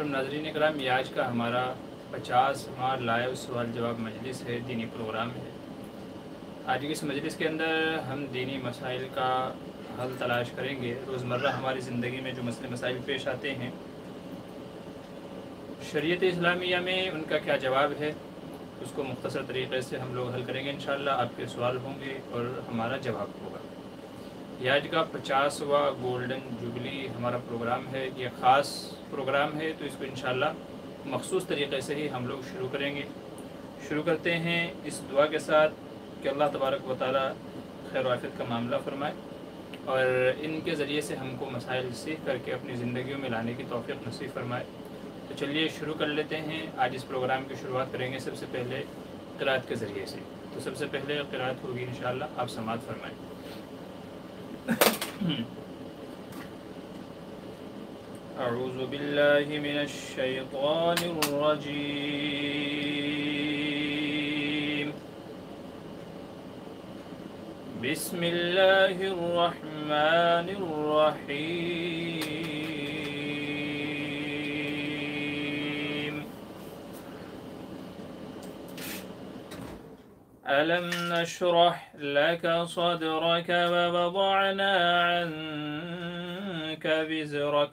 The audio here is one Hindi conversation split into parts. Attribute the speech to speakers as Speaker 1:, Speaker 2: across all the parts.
Speaker 1: मोहतरम नाज़रीन कराम, ये आज का हमारा 50वां लाइव सवाल जवाब मजलिस है, दीनी प्रोग्राम है। आज की इस मजलिस के अंदर हम दीनी मसाइल का हल तलाश करेंगे। रोज़मर्रा हमारी ज़िंदगी में जो मसले मसाइल पेश आते हैं, शरीयत इस्लामिया में उनका क्या जवाब है, उसको मुख्तसर तरीक़े से हम लोग हल करेंगे। इंशाअल्लाह आपके सवाल होंगे और हमारा जवाब होगा। ये आज का 50वां गोल्डन जुबली हमारा प्रोग्राम है। ये ख़ास प्रोग्राम है, तो इसको इंशाअल्लाह मखसूस तरीक़े से ही हम लोग शुरू करेंगे। शुरू करते हैं इस दुआ के साथ कि अल्लाह तबारक व तआला खैर वाफ़ियत का मामला फ़रमाए और इनके ज़रिए से हमको मसाइल सीख करके अपनी ज़िंदगियों में लाने की तौफ़ीक़ नसीब फ़रमाए। तो चलिए शुरू कर लेते हैं। आज इस प्रोग्राम की शुरुआत करेंगे सबसे पहले क़िराअत के ज़रिए से। तो सबसे पहले क़िराअत होगी इंशाअल्लाह, आप समाअत फ़रमाएँ। अऊज़ु बिल्लाहि मिनश शैतानिर रजीम। बिस्मिल्लाहिर रहमानिर रहीम। अलम नशरह लक सदरक व वदअना अन्क विज़रक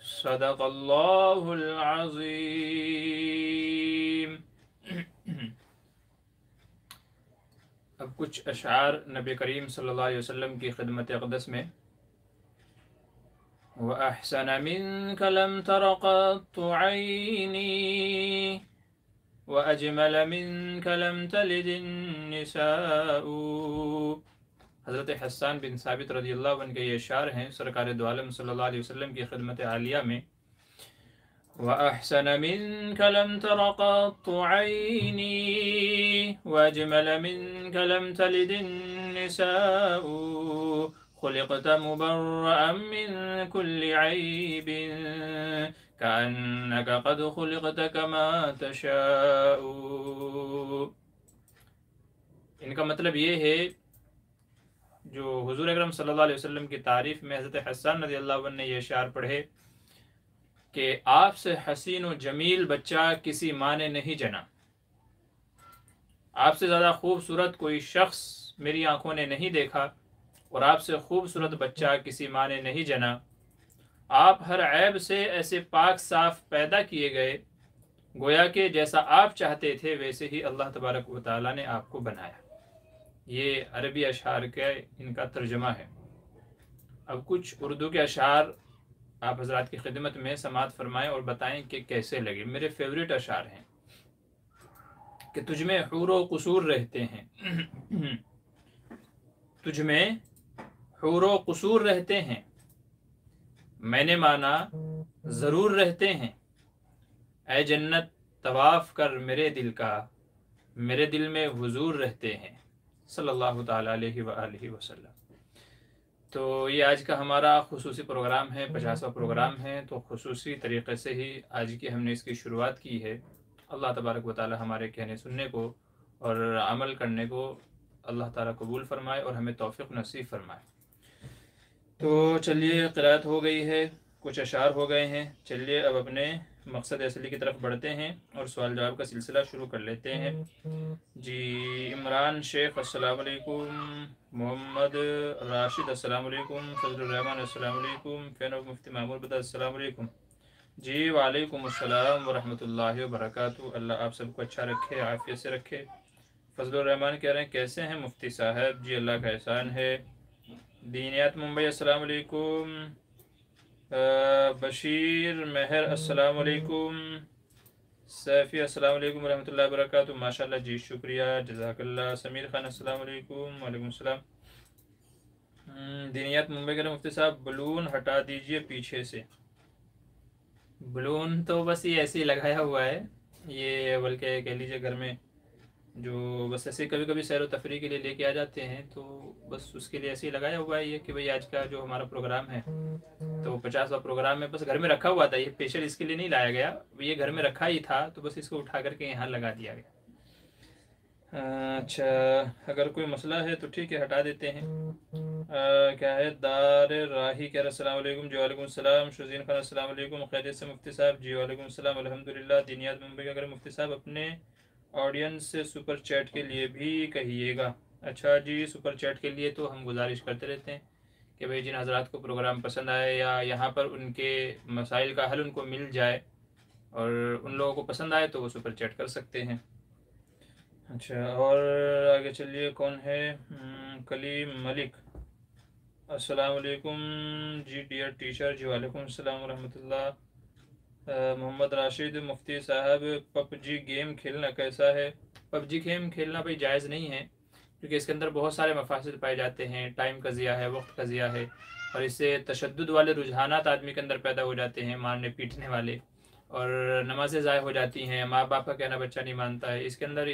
Speaker 1: सदक़ल्लाहुल अज़ीम। अब कुछ अशार नबी करीम सल्लल्लाहु अलैहि वसल्लम की खिदमत अक़दस में। व अहसन मिनक लम तर क़त्तु ऐनी व अजमल मिनक लम तलिदिन निसाउ। हज़रत हस्सान बिन साबित रज़ियल्लाहु अन्हु के ये शार हैं सरकार दो आलम सल्लल्लाहु अलैहि वसल्लम की खिदमत आलिया में। व अहसन मिनक लम तर क़त्तु ऐनी व अजमल मिनक लम तलिदिन निसाउ खुलिक़त मुबर्रअन मिन कुल्लि ऐबिन कअन्नक क़द खुलिक़त कमा तशाउ। इनका मतलब ये है, जो हुज़ूर अकरम सल्लल्लाहु अलैहि वसल्लम की तारीफ़ में हज़रत हस्सान रज़ियल्लाहु अन्हु ने ये शार पढ़े कि आपसे हसीन व जमील बच्चा किसी माँ ने नहीं जना, आपसे ज़्यादा खूबसूरत कोई शख्स मेरी आँखों ने नहीं देखा और आपसे खूबसूरत बच्चा किसी माँ ने नहीं जना। आप हर ऐब से ऐसे पाक साफ़ पैदा किए गए, गोया कि जैसा आप चाहते थे वैसे ही अल्लाह तबारक व तआला ने आपको बनाया। ये अरबी अशार का इनका तर्जमा है। अब कुछ उर्दू के अशार आप हज़रात की खिदमत में समाअत फरमाएँ और बताएं कि कैसे लगे। मेरे फेवरेट अशार हैं कि तुझमें हूर व कुसूर रहते हैं तुझमें हूर व कुसूर रहते हैं, मैंने माना ज़रूर रहते हैं। ऐ जन्नत तवाफ़ कर मेरे दिल का, मेरे दिल में हुजूर रहते हैं सल्लल्लाहु ताला अलैहि व आलिहि वसल्लम। तो ये आज का हमारा खुसूसी प्रोग्राम है, 50वां प्रोग्राम है। तो खुसूसी तरीक़े से ही आज की हमने इसकी शुरुआत की है। अल्लाह तबारक व तआला हमारे कहने सुनने को और अमल करने को अल्लाह ताला कबूल फ़रमाए और हमें तौफ़ीक़ नसीब फ़रमाए। तो चलिए क़िराअत हो गई है, कुछ अशार हो गए हैं। चलिए अब अपने मकसद असली की तरफ बढ़ते हैं और सवाल जवाब का सिलसिला शुरू कर लेते हैं। जी, इमरान शेख अस्सलाम वालेकुम, मोहम्मद राशिद अस्सलाम वालेकुम, फजलुर रहमान अस्सलाम वालेकुम, फ़ैन मुफ्ती मामूर बदा अस्सलाम वालेकुम। जी वालेकुम अस्सलाम वरहमतुल्लाहि वबरकातुहू। अल्लाह आप सबको अच्छा रखे, आफियत से रखे। फजलुर रहमान कह रहे हैं कैसे हैं मुफ्ती साहब? जी अल्लाह का एहसान है। दीनियात मुंबई अस्सलाम वालेकुम। बशीर महर अस्सलाम वालेकुम। सैफ़ी अस्सलाम वालेकुम रहमतुल्लाहि व बरकातुहू। माशाल्लाह जी, शुक्रिया, जज़ाकल्लाह। समीर खान अस्सलाम वालेकुम। वालेकुम सलाम। दीनियात मुंबई के मुफ्ती साहब बलून हटा दीजिए पीछे से। बलून तो बस ये ऐसे ही लगाया हुआ है, ये बल्कि कह लीजिए घर में जो बस ऐसे कभी कभी सैर व तफरी के लिए लेके आ जाते हैं, तो बस उसके लिए ऐसे ही लगाया हुआ है ये कि भाई आज का जो हमारा प्रोग्राम है तो 50वां प्रोग्राम है, बस घर में रखा हुआ था, ये स्पेशल इसके लिए नहीं लाया गया, ये घर में रखा ही था तो बस इसको उठा करके यहाँ लगा दिया गया। अच्छा, अगर कोई मसला है तो ठीक है, हटा देते हैं। क्या है, दार राही कह रहे अस्सलाम वालेकुम। जी वालेकुम सलाम। शुजीन खान अस्सलाम वालेकुम। खैरियत से मुफ्ती साहब? जी वालेकुम सलाम अल्हम्दुलिल्लाह। दीनियात मुंबई का, अगर मुफ्ती साहब अपने ऑडियंस से सुपर चैट के लिए भी कहिएगा। अच्छा जी, सुपर चैट के लिए तो हम गुजारिश करते रहते हैं कि भाई जिन हजरात को प्रोग्राम पसंद आए या यहाँ पर उनके मसाइल का हल उनको मिल जाए और उन लोगों को पसंद आए तो वो सुपर चैट कर सकते हैं। अच्छा, और आगे चलिए, कौन है? कलीम मलिक अस्सलाम वालेकुम। जी डियर टीचर। जी वालेकुम अस्सलाम रहमतुल्लाह। मोहम्मद राशिद मुफ्ती साहब, पबजी गेम खेलना कैसा है? पबजी गेम खेलना भाई जायज़ नहीं है, क्योंकि इसके अंदर बहुत सारे मफासिद पाए जाते हैं, टाइम का ज़िया है, वक्त का ज़िया है, और इससे तशद्दुद वाले रुझानात आदमी के अंदर पैदा हो जाते हैं, मारने पीटने वाले, और नमाज़ें ज़ाय हो जाती हैं, माँ बाप का कहना बच्चा नहीं मानता है, इसके अंदर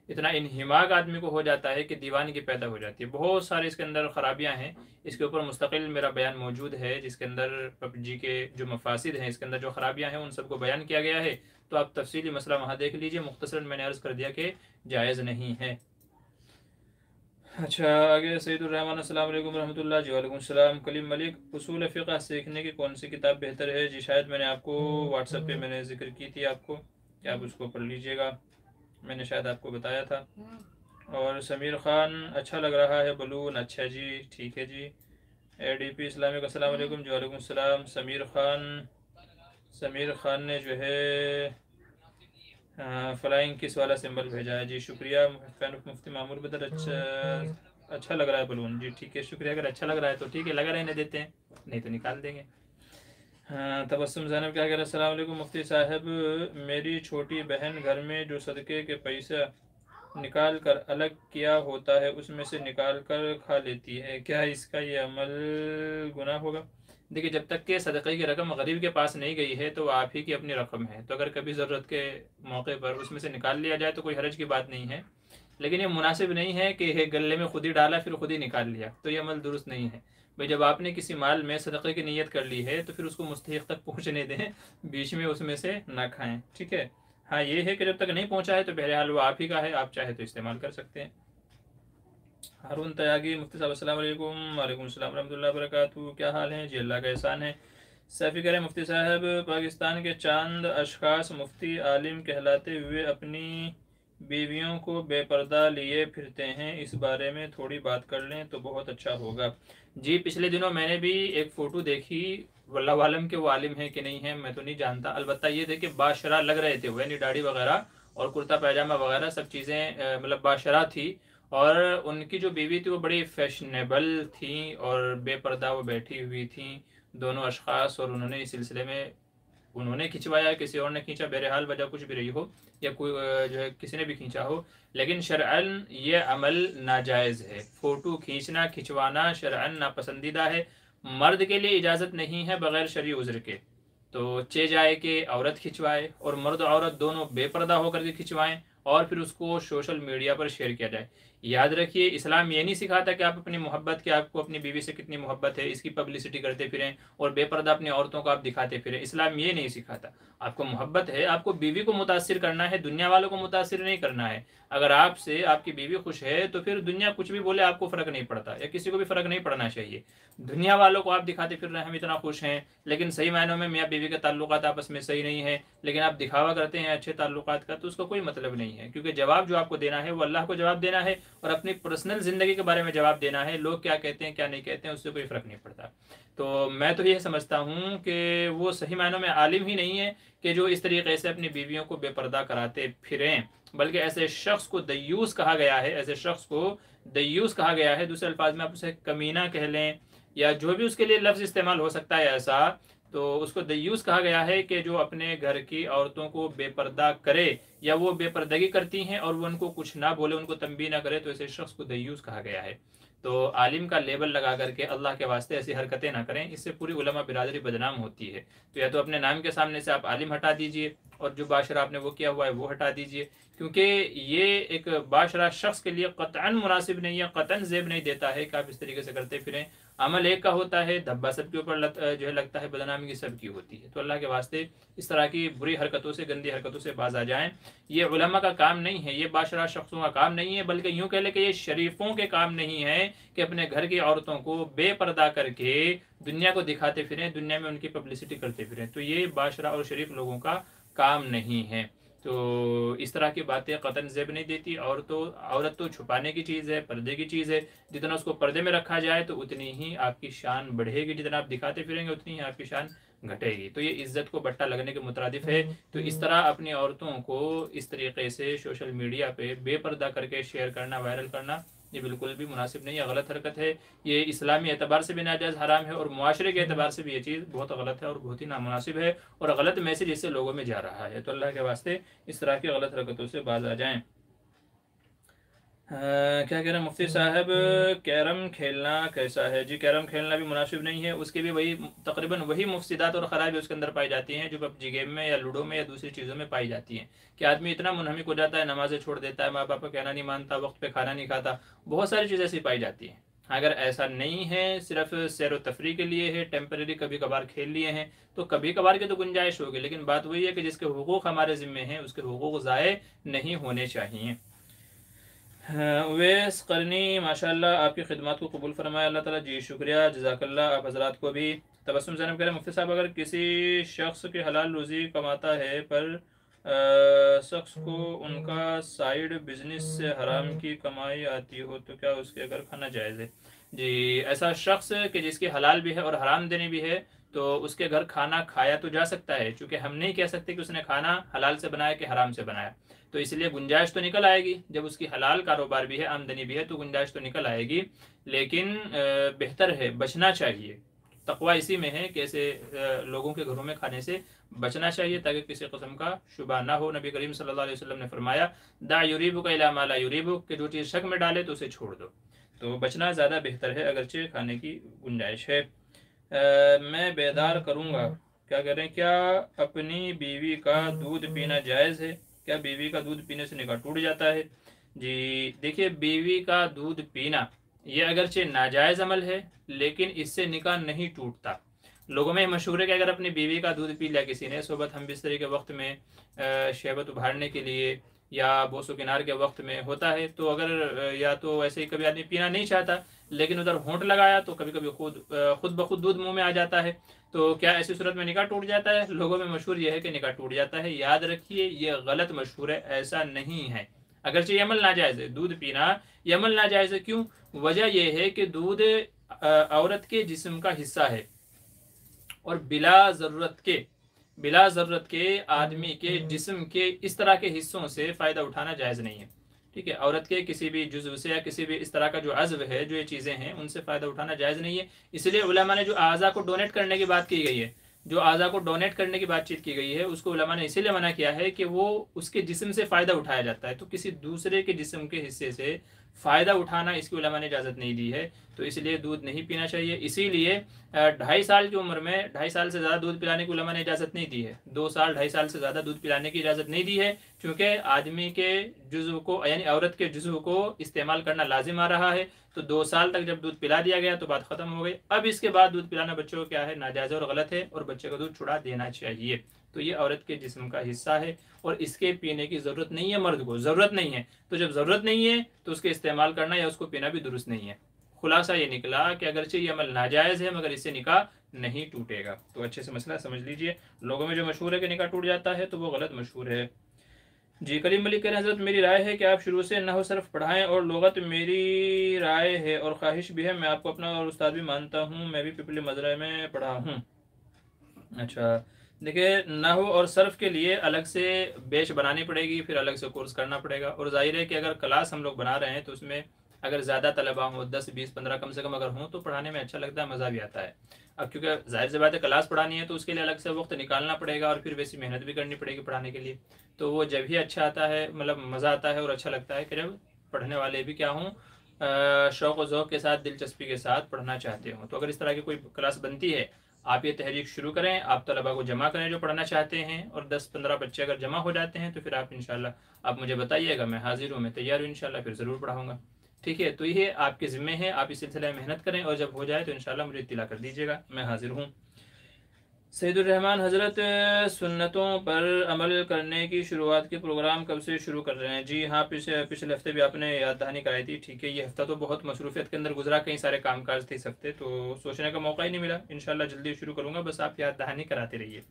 Speaker 1: इतना इन्हिमाक आदमी को हो जाता है कि दीवानगी पैदा हो जाती है। बहुत सारे इसके अंदर ख़राबियाँ हैं, इसके ऊपर मुस्तकिल मेरा बयान मौजूद है, जिसके अंदर पबजी के जो मफासिद हैं, इसके अंदर जो ख़राबियाँ हैं उन सबको बयान किया गया है, तो आप तफसीली मसला वहाँ देख लीजिए। मुख्तसरन मैंने अर्ज़ कर दिया कि जायज़ नहीं है। अच्छा, आगे सईदुर्रहमान अस्सलाम वालेकुम रहमतुल्लाह। जी वालेकुम सलाम। कलीम मलिक, उसूल फ़िक़्ह सीखने की कौन सी किताब बेहतर है? जी शायद मैंने आपको व्हाट्सएप पे मैंने ज़िक्र की थी आपको कि आप उसको पढ़ लीजिएगा, मैंने शायद आपको बताया था। और समीर ख़ान, अच्छा लग रहा है बलून। अच्छा जी, ठीक है जी। ADP इस्लामिक अस्सलाम वालेकुम। जी वालेकुम सलाम। समीर ख़ान ने जो है फ्लाइंग किस वाला सिंबल भेजा है। जी शुक्रिया। मुफ्ती मामूर बदर, अच्छा लग रहा है बलून। जी ठीक है, शुक्रिया। अगर अच्छा लग रहा है तो ठीक है, लगा रहने देते हैं, नहीं तो निकाल देंगे। हाँ, तबस्सुम ज़ैनब क्या कह रहे हैं? अस्सलाम वालेकुम मुफ्ती साहब, मेरी छोटी बहन घर में जो सदक़े के पैसा निकाल कर अलग किया होता है उसमें से निकाल कर खा लेती है, क्या इसका ये अमल गुनाह होगा? देखिए, जब तक के सदक़े की रकम गरीब के पास नहीं गई है तो आप ही की अपनी रकम है, तो अगर कभी ज़रूरत के मौके पर उसमें से निकाल लिया जाए तो कोई हर्ज की बात नहीं है, लेकिन ये मुनासिब नहीं है कि गले में खुद ही डाला फिर खुद ही निकाल लिया, तो ये अमल दुरुस्त नहीं है। भाई, जब आपने किसी माल में सदक़े की नीयत कर ली है तो फिर उसको मुस्तहिक़ तक पहुँचने दें, बीच में उसमें से ना खाएँ, ठीक है। हाँ, ये है कि जब तक नहीं पहुँचा है तो बहरहाल वो आप ही का है, आप चाहे तो इस्तेमाल कर सकते हैं। हारून तयागी मुफ्ती साहब अस्सलाम वालेकुम। वालेकुम अस्सलाम रहमतुल्लाहि व बरकातुहू। क्या हाल है जी? अल्लाह का एहसान है। सैफ़ी कह रहे हैं मुफ्ती साहब, पाकिस्तान के चांद अशखास मुफ्ती आलिम कहलाते हुए अपनी बीवियों को बेपर्दा लिए फिरते हैं, इस बारे में थोड़ी बात कर लें तो बहुत अच्छा होगा। जी, पिछले दिनों मैंने भी एक फ़ोटो देखी, वल्लाह आलम के वो आलिम है कि नहीं है मैं तो नहीं जानता, अलबत्ता ये थे कि बाशरा लग रहे थे वो, यानी दाढ़ी वगैरह और कुर्ता पैजामा वगैरह सब चीज़ें मतलब बाशरा थी, और उनकी जो बीवी थी वो बड़ी फैशनेबल थी और बेपर्दा वो बैठी हुई थी, दोनों अशखास, और उन्होंने इस सिलसिले में उन्होंने खिंचवाया, किसी और ने खींचा, बहरहाल वजह कुछ भी रही हो, या कोई जो है किसी ने भी खींचा हो, लेकिन शरअन ये अमल नाजायज़ है। फ़ोटो खींचना खिंचवाना शरअन नापसंदीदा है, मर्द के लिए इजाज़त नहीं है बग़ैर शरई उज़्र के। तो चे जाए कि औरत खिंचवाए और मर्द औरत दोनों बेपर्दा होकर के खिंचवाएं और फिर उसको सोशल मीडिया पर शेयर किया जाए। याद रखिए, इस्लाम ये नहीं सिखाता कि आप अपनी मोहब्बत की, आपको अपनी बीवी से कितनी मोहब्बत है इसकी पब्लिसिटी करते फिरें और बेपर्दा अपनी औरतों को आप दिखाते फिरें, इस्लाम ये नहीं सिखाता। आपको मोहब्बत है, आपको बीवी को मुतासिर करना है, दुनिया वालों को मुतासिर नहीं करना है। अगर आपसे आपकी बीवी खुश है तो फिर दुनिया कुछ भी बोले आपको फ़र्क नहीं पड़ता, या किसी को भी फ़र्क नहीं पड़ना चाहिए। दुनिया वालों को आप दिखाते फिर रहे हैं हम इतना खुश हैं, लेकिन सही मायनों में मियाँ बीवी के ताल्लुकात आपस में सही नहीं है, लेकिन आप दिखावा करते हैं अच्छे ताल्लुकात का, तो उसका कोई मतलब नहीं है, क्योंकि जवाब जो आपको देना है वो अल्लाह को जवाब देना है और अपनी पर्सनल ज़िंदगी के बारे में जवाब देना है। लोग क्या कहते हैं क्या नहीं कहते हैं उससे कोई फ़र्क नहीं पड़ता। तो मैं तो ये समझता हूँ कि वो सही मायनों में आलिम ही नहीं है कि जो इस तरीके से अपनी बीवियों को बेपर्दा कराते फिरें, बल्कि ऐसे शख्स को दयूस कहा गया है, ऐसे शख्स को दयूस कहा गया है। दूसरे अल्फाज में आप उसे कमीना कह लें या जो भी उसके लिए लफ्ज़ इस्तेमाल हो सकता है ऐसा, तो उसको दयूस कहा गया है कि जो अपने घर की औरतों को बेपर्दा करे या वो बेपर्दगी करती हैं और वो उनको कुछ ना बोले, उनको तंबीह ना करे, तो ऐसे शख्स को दयूस कहा गया है। तो आलिम का लेबल लगा करके अल्लाह के वास्ते ऐसी हरकतें ना करें, इससे पूरी उलमा बिरादरी बदनाम होती है। तो या तो अपने नाम के सामने से आप आलिम हटा दीजिए और जो बाशरा आपने वो किया हुआ है वो हटा दीजिए, क्योंकि ये एक बाशरा शख्स के लिए कतअन मुनासिब नहीं है, कतअन जेब नहीं देता है कि आप इस तरीके से करते फिरें। अमल एक का होता है, धब्बा सबके ऊपर जो है लगता है, बदनामी की सबकी होती है। तो अल्लाह के वास्ते इस तरह की बुरी हरकतों से, गंदी हरकतों से बाज आ जाएं। ये उलमा का काम नहीं है, ये बाशरा शख्सों का काम नहीं है, बल्कि यूँ कह लें कि ये शरीफों के काम नहीं है कि अपने घर की औरतों को बेपर्दा करके दुनिया को दिखाते फिरें, दुनिया में उनकी पब्लिसिटी करते फिरें। तो ये बाशरा और शरीफ लोगों का काम नहीं है। तो इस तरह की बातें कतन जेब नहीं देती। और तो औरत तो छुपाने की चीज़ है, पर्दे की चीज़ है। जितना उसको पर्दे में रखा जाए तो उतनी ही आपकी शान बढ़ेगी, जितना आप दिखाते फिरेंगे उतनी ही आपकी शान घटेगी। तो ये इज्जत को बट्टा लगने के मुतरादिफ है। तो इस तरह अपनी औरतों को इस तरीके से सोशल मीडिया पे बेपर्दा करके शेयर करना, वायरल करना, ये बिल्कुल भी मुनासिब नहीं है, गलत हरकत है। ये इस्लामी एतबार से भी नाजायज़ हराम है और मुआशरे के एतबार से भी ये चीज़ बहुत गलत है और बहुत ही नामुनासिब है और गलत मैसेज इससे लोगों में जा रहा है। तो अल्लाह के वास्ते इस तरह की गलत हरकतों से बाज आ जाएं। क्या कह रहे हैं मुफ्ती साहब, कैरम खेलना कैसा है? जी, कैरम खेलना भी मुनासिब नहीं है, उसके भी वही तकरीबन वही मुफसिदात और ख़राबी उसके अंदर पाई जाती हैं जो पबजी गेम में या लूडो में या दूसरी चीज़ों में पाई जाती हैं। कि आदमी इतना मुनहमिक हो जाता है, नमाज़ें छोड़ देता है, माँ बाप का कहना नहीं मानता, वक्त पे खाना नहीं खाता, बहुत सारी चीज़ें ऐसी पाई जाती हैं। अगर ऐसा नहीं है, सिर्फ सैर व तफरी के लिए है, टेम्परेरी कभी कभार खेल लिए हैं, तो कभी कभार की तो गुंजाइश होगी, लेकिन बात वही है कि जिसके हुकूक हमारे ज़िम्मे हैं उसके हुकूक ज़ाये नहीं होने चाहिए। उवैस करनी, माशाल्लाह आपकी खिदमत को कबूल फरमाए अल्लाह ताला। जी शुक्रिया, जज़ाकल्लाह। आप हज़रात को भी तबस्सुम ज़ैनब करें। मुफ्ती साहब, अगर किसी शख्स के हलाल रोज़ी कमाता है पर शख्स को उनका साइड बिजनेस से हराम की कमाई आती हो तो क्या उसके घर खाना जायज़ है? जी, ऐसा शख्स कि जिसकी हलाल भी है और हराम देनी भी है, तो उसके घर खाना खाया तो जा सकता है, चूँकि हम नहीं कह सकते कि उसने खाना हलाल से बनाया कि हराम से बनाया। तो इसलिए गुंजाइश तो निकल आएगी, जब उसकी हलाल कारोबार भी है, आमदनी भी है, तो गुंजाइश तो निकल आएगी। लेकिन बेहतर है, बचना चाहिए। तकवा इसी में है कि ऐसे लोगों के घरों में खाने से बचना चाहिए ताकि किसी किस्म का शुबा ना हो। नबी करीम सल्लल्लाहु अलैहि वसल्लम ने फरमाया, दा युरीबुक इला मा ला युरीबुक, कि जो चीज़ शक में डाले तो उसे छोड़ दो। तो बचना ज़्यादा बेहतर है, अगरचे खाने की गुंजाइश है। मैं बेदार करूँगा, क्या करें? क्या अपनी बीवी का दूध पीना जायज़ है? क्या बीवी का दूध पीने से निकाह टूट जाता है? जी देखिए, बीवी का दूध पीना ये अगरचे नाजायज़ अमल है, लेकिन इससे निकाह नहीं टूटता। लोगों में मशहूर है कि अगर अपनी बीवी का दूध पी लिया किसी ने सोबत हम बिस्तरे के वक्त में, शहबत उभारने के लिए या बोसो किनार के वक्त में होता है, तो अगर या तो ऐसे ही कभी आदमी पीना नहीं चाहता लेकिन उधर होंठ लगाया तो कभी कभी खुद ब खुद दूध मुंह में आ जाता है, तो क्या ऐसी सूरत में निकाह टूट जाता है? लोगों में मशहूर यह है कि निकाह टूट जाता है। याद रखिए, ये गलत मशहूर है, ऐसा नहीं है। अगरचे ये अमल नाजायज़ है, दूध पीना ये अमल नाजायज़ है। क्यों? वजह यह है कि दूध औरत के जिस्म का हिस्सा है और बिला ज़रूरत के आदमी के जिस्म के इस तरह के हिस्सों से फ़ायदा उठाना जायज़ नहीं है। ठीक है, औरत के किसी भी जुज़्व से या किसी भी इस तरह का जो अज़्व है, जो ये चीज़ें हैं, उनसे फ़ायदा उठाना जायज़ नहीं है। इसलिए उलमा ने जो आज़ा को डोनेट करने की बात की गई है, जो आज़ा को डोनेट करने की बातचीत की गई है, उसको उलमा ने इसीलिए मना किया है कि वो उसके जिस्म से फ़ायदा उठाया जाता है, तो किसी दूसरे के जिस्म के हिस्से से फ़ायदा उठाना इसकी उलमा ने इजाज़त नहीं दी है। तो इसलिए दूध नहीं पीना चाहिए। इसीलिए 2.5 साल की उम्र में 2.5 साल से ज़्यादा दूध पिलाने की उलमा ने इजाज़त नहीं दी है। 2 साल 2.5 साल से ज़्यादा दूध पिलाने की इजाज़त नहीं दी है, क्योंकि आदमी के जुज़्व को यानी औरत के जुज़्व को इस्तेमाल करना लाजिम आ रहा है। तो 2 साल तक जब दूध पिला दिया गया तो बात ख़त्म हो गई। अब इसके बाद दूध पिलाना बच्चों को क्या है, नाजायज़ और गलत है, और बच्चे का दूध छुड़ा देना चाहिए। तो ये औरत के जिस्म का हिस्सा है और इसके पीने की ज़रूरत नहीं है, मर्द को ज़रूरत नहीं है। तो जब ज़रूरत नहीं है तो उसके इस्तेमाल करना या उसको पीना भी दुरुस्त नहीं है। खुलासा ये निकला कि अगरचे ये अमल नाजायज़ है मगर इससे निकाह नहीं टूटेगा। तो अच्छे से मसला समझ लीजिए। लोगों में जो मशहूर है कि निकाह टूट जाता है, तो वो गलत मशहूर है। जी कलीम मलिक कह रहे हैं, हज़रत मेरी राय है कि आप शुरू से नहव सर्फ पढ़ाएं और लुगत मेरी राय है और ख्वाहिश भी है, मैं आपको अपना और उस्ताद भी मानता हूँ, मैं भी पिपली मजरा में पढ़ा हूँ। अच्छा, देखिए नहव और सर्फ के लिए अलग से बैच बनानी पड़ेगी, फिर अलग से कोर्स करना पड़ेगा। और जाहिर है कि अगर क्लास हम लोग बना रहे हैं तो उसमें अगर ज़्यादा तलबा हों, 10 20 15 कम से कम अगर हों तो पढ़ाने में अच्छा लगता है, मज़ा भी आता है। अब क्योंकि जाहिर सी बात है क्लास पढ़ानी है तो उसके लिए अलग से वक्त निकालना पड़ेगा और फिर वैसी मेहनत भी करनी पड़ेगी पढ़ाने के लिए। तो वो जब ही अच्छा आता है, मतलब मज़ा आता है और अच्छा लगता है कि जब पढ़ने वाले भी क्या हों, शौक़ व ज़ौक़ के साथ, दिलचस्पी के साथ पढ़ना चाहते हों। तो अगर इस तरह की कोई क्लास बनती है, आप ये तहरीक शुरू करें, आप तलबा को जमा करें जो पढ़ना चाहते हैं, और 10 15 बच्चे अगर जमा हो जाते हैं तो फिर आप इंशाल्लाह आप मुझे बताइएगा, मैं हाजिर हूँ, मैं तैयार हूँ इंशाल्लाह, फिर ज़रूर पढ़ाऊँगा। ठीक है, तो ये आपके ज़िम्मे है, आप इस सिलसिले में मेहनत करें और जब हो जाए तो इंशाल्लाह मुझे इत्तिला कर दीजिएगा, मैं हाजिर हूँ। सईदुर्रहमान हज़रत, सुन्नतों पर अमल करने की शुरुआत के प्रोग्राम कब से शुरू कर रहे हैं? जी हाँ, पिछले हफ्ते भी आपने याद दहानी कराई थी। ठीक है, ये हफ्ता तो बहुत मसरूफियत के अंदर गुजरा, कई सारे कामकाज थे इस हफ्ते, तो सोचने का मौका ही नहीं मिला। इंशाल्लाह जल्दी शुरू करूँगा, बस आप याद दहानी कराते रहिए।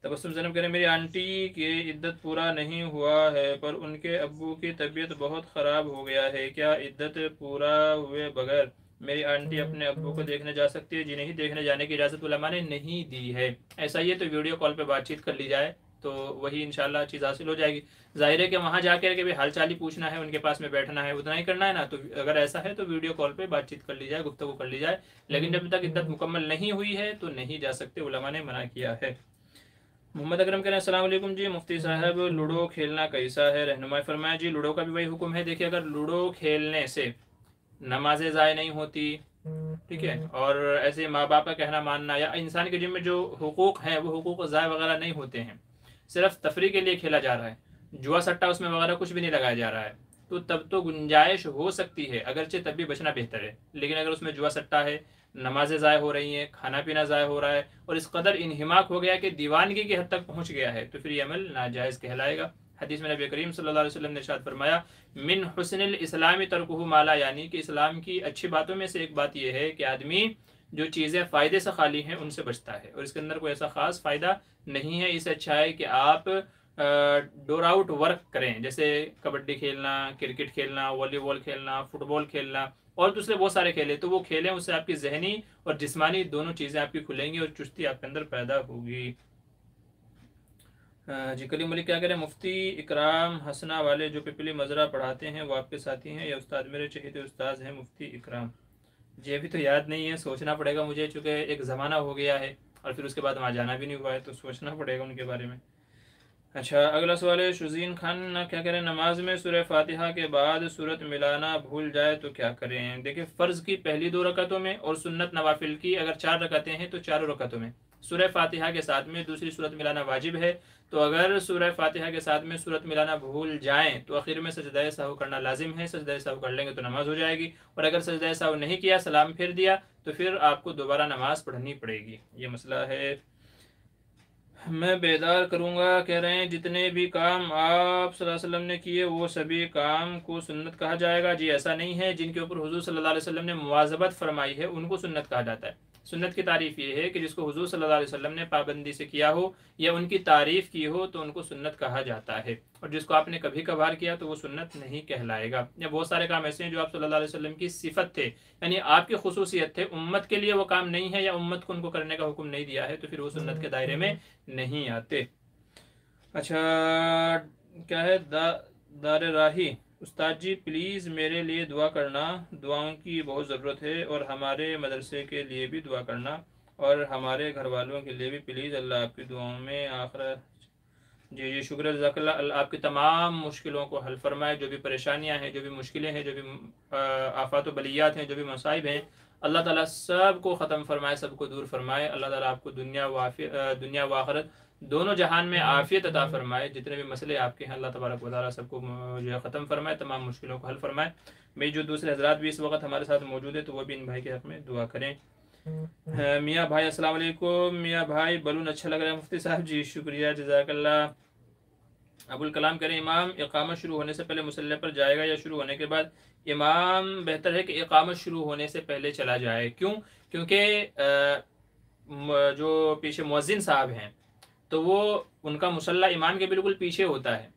Speaker 1: तबस्सुम ज़ैनब कह रहे, मेरी आंटी की इद्दत पूरा नहीं हुआ है पर उनके अब्बू की तबीयत बहुत ख़राब हो गया है, क्या इद्दत पूरा हुए बगैर मेरी आंटी अपने अब्बू को देखने जा सकती है? जी नहीं, देखने जाने की इजाज़त उलमा ने नहीं दी है। ऐसा ही है तो वीडियो कॉल पे बातचीत कर ली जाए तो वही इंशाल्लाह चीज़ हासिल हो जाएगी। ज़ाहिर है कि वहाँ जाकर के भी हाल चाल ही पूछना है, उनके पास में बैठना है, उतना ही करना है ना। तो अगर ऐसा है तो वीडियो कॉल पे बातचीत कर ली जाए, गुफ्तगू कर ली जाए, लेकिन जब तक इद्दत मुकम्मल नहीं हुई है तो नहीं जा सकते, उलमा ने मना किया है। मोहम्मद अकरम कह रहे हैं, अस्सलाम वालेकुम जी मुफ्ती साहब, लूडो खेलना कैसा है, रहनुमाई फरमाया। जी लूडो का भी वही हुक्म है। देखिए, अगर लूडो खेलने से नमाजें ज़ाय नहीं होती, ठीक है, और ऐसे माँ बाप का कहना मानना या इंसान के जिम्मे जो हुकूक हैं वो हुकूक ज़ाय वगैरह नहीं होते हैं, सिर्फ तफरी के लिए खेला जा रहा है, जुआ सट्टा उसमें वगैरह कुछ भी नहीं लगाया जा रहा है, तो तब तो गुंजाइश हो सकती है, अगरचे तब भी बचना बेहतर है। लेकिन अगर उसमें जुआ सट्टा है, नमाजें ज़ाय हो रही हैं, खाना पीना ज़ाय हो रहा है और इस कदर इन्हिमाक हो गया कि दीवानगी की हद तक पहुँच गया है, तो फिर ये अमल नाजायज़ कहलाएगा। हदीस में नबी करीम सल्लल्लाहु अलैहि वसल्लम ने इरशाद फरमाया, मिन हुस्निल इस्लामी तर्कुहु माला, यानी कि इस्लाम की अच्छी बातों में से एक बात यह है कि आदमी जो चीज़ें फ़ायदे से खाली हैं उनसे बचता है, और इसके अंदर कोई ऐसा ख़ास फ़ायदा नहीं है। इससे अच्छा है कि आप डोर आउट वर्क करें, जैसे कबड्डी खेलना, क्रिकेट खेलना, वॉलीबॉल खेलना, फुटबॉल खेलना और दूसरे बहुत सारे खेले, तो वो खेलें, उससे आपकी जहनी और जिस्मानी दोनों चीज़ें आपकी खुलेंगी और चुस्ती आपके अंदर पैदा होगी। जी कलीम मलिक क्या करें, मुफ्ती इकराम हसना वाले जो पिपली मजरा पढ़ाते हैं वो आपके साथी हैं या उस्ताद? मेरे चहेते उस्ताद हैं मुफ्ती इकराम। जी अभी तो याद नहीं है, सोचना पड़ेगा मुझे, चूँकि एक ज़माना हो गया है और फिर उसके बाद वहाँ जाना भी नहीं हुआ है, तो सोचना पड़ेगा उनके बारे में। अच्छा, अगला सवाल है शुजीन खान क्या करें, नमाज में सूरह फातिहा के बाद सूरत मिलाना भूल जाए तो क्या करें? देखिए, फ़र्ज़ की पहली 2 रकतों में और सुन्नत नवाफिल की अगर 4 रकतें हैं तो चारों रकतों में सूरह फातिहा के साथ में दूसरी सूरत मिलाना वाजिब है। तो अगर सूरह फातिहा के साथ में सूरत मिलाना भूल जाएं तो आखिर में सजदा सहू करना लाजिम है, सजदा सहू कर लेंगे तो नमाज हो जाएगी, और अगर सजदा सहू नहीं किया, सलाम फेर दिया, तो फिर आपको दोबारा नमाज पढ़नी पड़ेगी। ये मसला है। मैं बेदार करूँगा कह रहे हैं, जितने भी काम आप सल्लल्लाहु अलैहि वसल्लम ने किए वो सभी काम को सुन्नत कहा जाएगा? जी ऐसा नहीं है, जिनके ऊपर हुजूर सल्लल्लाहु अलैहि वसल्लम ने मुवाज़बत फरमाई है उनको सुन्नत कहा जाता है। सुन्नत की तारीफ़ ये है कि जिसको हुजूर सल्लल्लाहु अलैहि वसल्लम ने पाबंदी से किया हो या उनकी तारीफ़ की हो तो उनको सुन्नत कहा जाता है, और जिसको आपने कभी कभार किया तो वो सुन्नत नहीं कहलाएगा। या बहुत सारे काम ऐसे हैं जो आप सल्लल्लाहु अलैहि वसल्लम की सिफत थे, यानी आपकी खुसूसियत थे, उम्मत के लिए वो काम नहीं है या उम्मत को उनको करने का हुक्म नहीं दिया है, तो फिर वो सुन्नत के दायरे में नहीं आते। अच्छा, क्या है, दारे राही, उस्ताद जी प्लीज़ मेरे लिए दुआ करना, दुआओं की बहुत ज़रूरत है, और हमारे मदरसे के लिए भी दुआ करना और हमारे घर वालों के लिए भी प्लीज़, अल्लाह आपकी दुआओं में आखिर। जी जी शुक्र, जज़ाकल्लाह, अल्लाह आपकी तमाम मुश्किलों को हल फरमाए, जो भी परेशानियां हैं, जो भी मुश्किलें हैं, जो भी आफात व बलियात हैं, जो भी मसाइब हैं, अल्लाह ताला सब को ख़त्म फरमाए, सबको दूर फरमाए। अल्लाह ताला आपको दुनिया व आखिरत दोनों जहान में आफ़ियत अता फरमाए। जितने भी मसले आपके हैं अल्लाह तबारक व तआला सबको जो है ख़त्म फरमाए, तमाम मुश्किलों को हल फरमाए। मेरी जो दूसरे हजरात भी इस वक्त हमारे साथ मौजूद है तो वह भी इन भाई के हक़ में दुआ करें। मियाँ भाई अस्सलाम वालेकुम। मियाँ भाई बलून अच्छा लग रहा है मुफ्ती साहब। जी शुक्रिया, जज़ाकल्लाह। अबुल कलाम करें, इमाम इकामत शुरू होने से पहले मुसल्ले पर जाएगा या शुरू होने के बाद? इमाम बेहतर है कि इकामत शुरू होने से पहले चला जाए। क्यों? क्योंकि जो पीछे मुअज्जिन साहब हैं तो वो उनका मुसल्ला इमाम के बिल्कुल पीछे होता है,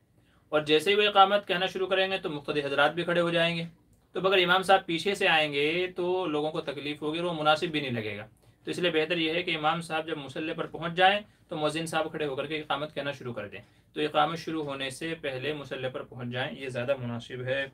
Speaker 1: और जैसे ही वो इकामत कहना शुरू करेंगे तो मुक्तदी हजरात भी खड़े हो जाएंगे। तो अगर इमाम साहब पीछे से आएंगे तो लोगों को तकलीफ होगी और वो मुनासिब भी नहीं लगेगा। तो इसलिए बेहतर यह है कि इमाम साहब जब मुसल्ले पर पहुंच जाएं तो मुअज्जिन साहब खड़े होकर के इकामत कहना शुरू कर दें। तो इकामत शुरू होने से पहले मुसल्ले पर पहुंच जाएं, ये ज़्यादा मुनासिब है।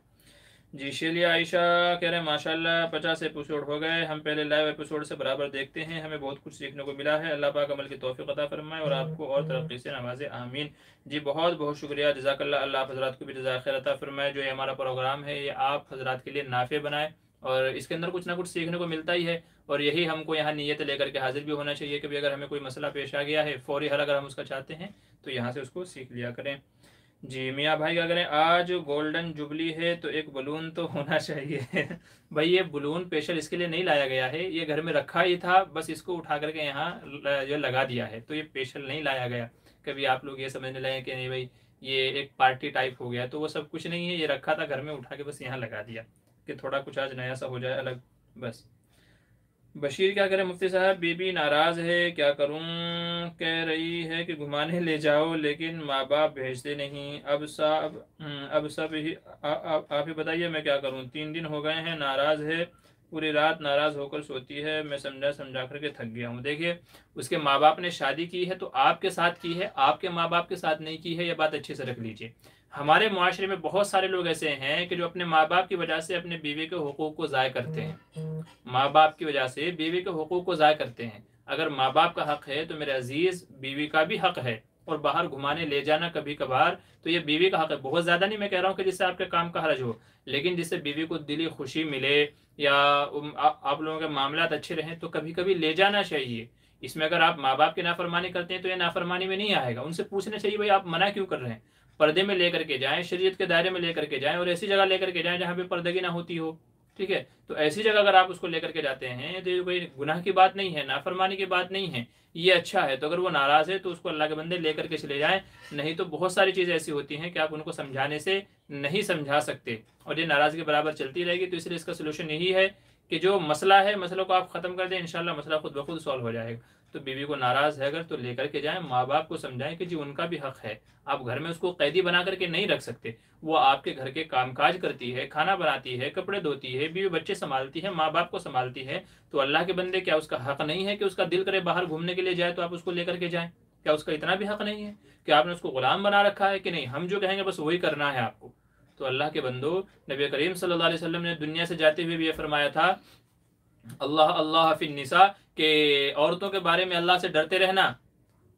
Speaker 1: जी शेलिया आयशा कह रहे हैं माशाल्लाह 50 एपिसोड हो गए, हम पहले लाइव एपिसोड से बराबर देखते हैं, हमें बहुत कुछ सीखने को मिला है। अल्लाह पाक अमल की तौफीक अता फरमाए और आपको और तरक्की से नवाजे, आमीन। जी बहुत बहुत शुक्रिया, जज़ाकल्लाह। अल्लाह आप हज़रात को भी जज़ाए खैर अता फरमाए। जो ये हमारा प्रोग्राम है ये आप हज़रात के लिए नाफे बनाए और इसके अंदर कुछ ना कुछ सीखने को मिलता ही है। और यही हमको यहाँ नीयत लेकर के हाजिर भी होना चाहिए कि भाई अगर हमें कोई मसला पेश आ गया है, फौरी हल अगर हम उसका चाहते हैं तो यहाँ से उसको सीख लिया करें। जी मियाँ भाई क्या करें, आज गोल्डन जुबली है तो एक बलून तो होना चाहिए। भाई ये बलून स्पेशल इसके लिए नहीं लाया गया है, ये घर में रखा ही था, बस इसको उठा करके यहाँ जो लगा दिया है, तो ये स्पेशल नहीं लाया गया। कभी आप लोग ये समझने लगे कि नहीं भाई ये एक पार्टी टाइप हो गया, तो वो सब कुछ नहीं है, ये रखा था घर में, उठा के बस यहाँ लगा दिया कि थोड़ा कुछ आज नया सा हो जाए अलग, बस। बशीर क्या करे मुफ्ती साहब, बीबी नाराज है, क्या करूं, कह रही है कि घुमाने ले जाओ लेकिन माँ बाप भेजते नहीं। अब सब ही आप ही बताइए मैं क्या करूं। 3 दिन हो गए हैं नाराज है, पूरी रात नाराज होकर सोती है, मैं समझा समझा करके थक गया हूं। देखिए उसके माँ बाप ने शादी की है तो आपके साथ की है, आपके माँ बाप के साथ नहीं की है, यह बात अच्छे से रख लीजिए। हमारे मुआशरे में बहुत सारे लोग ऐसे हैं कि जो अपने माँ बाप की वजह से अपने बीवी के हुकूक को ज़ाय करते हैं, माँ बाप की वजह से बीवी के हुकूक को ज़ाय करते हैं। अगर माँ बाप का हक है तो मेरे अजीज़ बीवी का भी हक है, और बाहर घुमाने ले जाना कभी कभार तो ये बीवी का हक है। बहुत ज़्यादा नहीं मैं कह रहा हूँ कि जिससे आपके काम का हरज हो, लेकिन जिससे बीवी को दिली खुशी मिले या आप लोगों के मामलात अच्छे रहें तो कभी कभी ले जाना चाहिए। इसमें अगर आप माँ बाप की नाफरमानी करते हैं तो ये नाफरमानी में नहीं आएगा, उनसे पूछना चाहिए भाई आप मना क्यों कर रहे हैं। पर्दे में लेकर के जाएं, शरीयत के दायरे में लेकर के जाएं और ऐसी जगह लेकर के जाएं जहाँ पे पर्दगी ना होती हो, ठीक है। तो ऐसी जगह अगर आप उसको लेकर के जाते हैं तो ये कोई गुनाह की बात नहीं है, नाफरमानी की बात नहीं है, ये अच्छा है। तो अगर वो नाराज है तो उसको अल्लाह के बंदे लेकर के चले जाएं, नहीं तो बहुत सारी चीज़ें ऐसी होती हैं कि आप उनको समझाने से नहीं समझा सकते और ये नाराज़गी बराबर चलती रहेगी। तो इसलिए इसका सोल्यूशन यही है कि जो मसला है मसलों को आप ख़त्म कर दें, इंशाल्लाह मसला खुद ब खुद सॉल्व हो जाएगा। तो बीवी को नाराज़ है अगर तो लेकर के जाएं, माँ बाप को समझाएं कि जी उनका भी हक है, आप घर में उसको कैदी बना करके नहीं रख सकते। वो आपके घर के कामकाज करती है, खाना बनाती है, कपड़े धोती है, बीवी बच्चे संभालती है, माँ बाप को संभालती है। तो अल्लाह के बंदे क्या उसका हक नहीं है कि उसका दिल करे बाहर घूमने के लिए जाए तो आप उसको लेकर के जाएं? क्या उसका इतना भी हक नहीं है कि आपने उसको गुलाम बना रखा है कि नहीं हम जो कहेंगे बस वही करना है आपको? तो अल्लाह के बंदो, नबी करीम सल्लल्लाहु अलैहि वसल्लम ने दुनिया से जाते हुए भी ये फरमाया था, अल्लाह अल्लाह फिन निसा, के औरतों के बारे में अल्लाह से डरते रहना,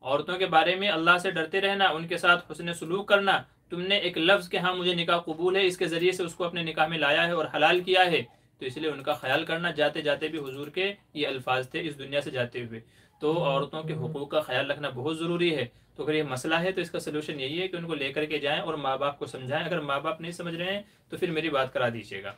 Speaker 1: औरतों के बारे में अल्लाह से डरते रहना, उनके साथ हुस्न सलूक करना। तुमने एक लफ्ज़ के हाँ मुझे निकाह कबूल है, इसके ज़रिए से उसको अपने निकाह में लाया है और हलाल किया है, तो इसलिए उनका ख्याल करना। जाते जाते भी हुजूर के ये अल्फाज थे इस दुनिया से जाते हुए। तो औरतों के हुकूक का ख्याल रखना बहुत ज़रूरी है। तो अगर ये मसला है तो इसका सलूशन यही है कि उनको लेकर के जाएँ और माँ बाप को समझाएं। अगर माँ बाप नहीं समझ रहे हैं तो फिर मेरी बात करा दीजिएगा।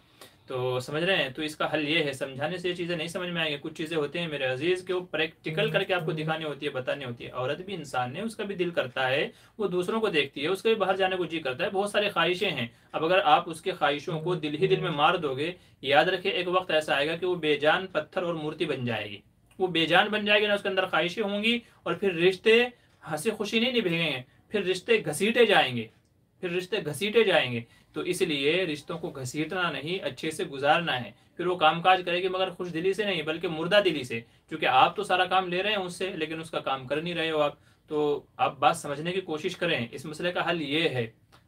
Speaker 1: तो समझ रहे हैं, तो इसका हल ये है, समझाने से ये चीज़ें नहीं समझ में आएंगी। कुछ चीज़ें होती हैं मेरे अजीज़ के वो प्रैक्टिकल करके आपको दिखानी होती है, बतानी होती है। औरत भी इंसान है, उसका भी दिल करता है, वो दूसरों को देखती है, उसका भी बाहर जाने को जी करता है, बहुत सारी ख्वाहिशें हैं। अब अगर आप उसके ख्वाहिशों को दिल ही दिल में मार दोगे, याद रखिए एक वक्त ऐसा आएगा कि वो बेजान पत्थर और मूर्ति बन जाएगी। वो बेजान बन जाएगी ना, उसके अंदर ख्वाहिशें होंगी और फिर रिश्ते हंसी खुशी नहीं निभेंगे, फिर रिश्ते घसीटे जाएंगे, फिर रिश्ते घसीटे जाएंगे। तो इसलिए रिश्तों को घसीटना नहीं, अच्छे से गुजारना है। फिर वो कामकाज करेगी मगर खुश दिली से नहीं, बल्कि मुर्दा दिली से, क्योंकि आप तो सारा काम ले रहे हैं उससे लेकिन उसका काम कर नहीं रहे हो आप। तो आप बात समझने की कोशिश करें, इस मसले का हल ये है।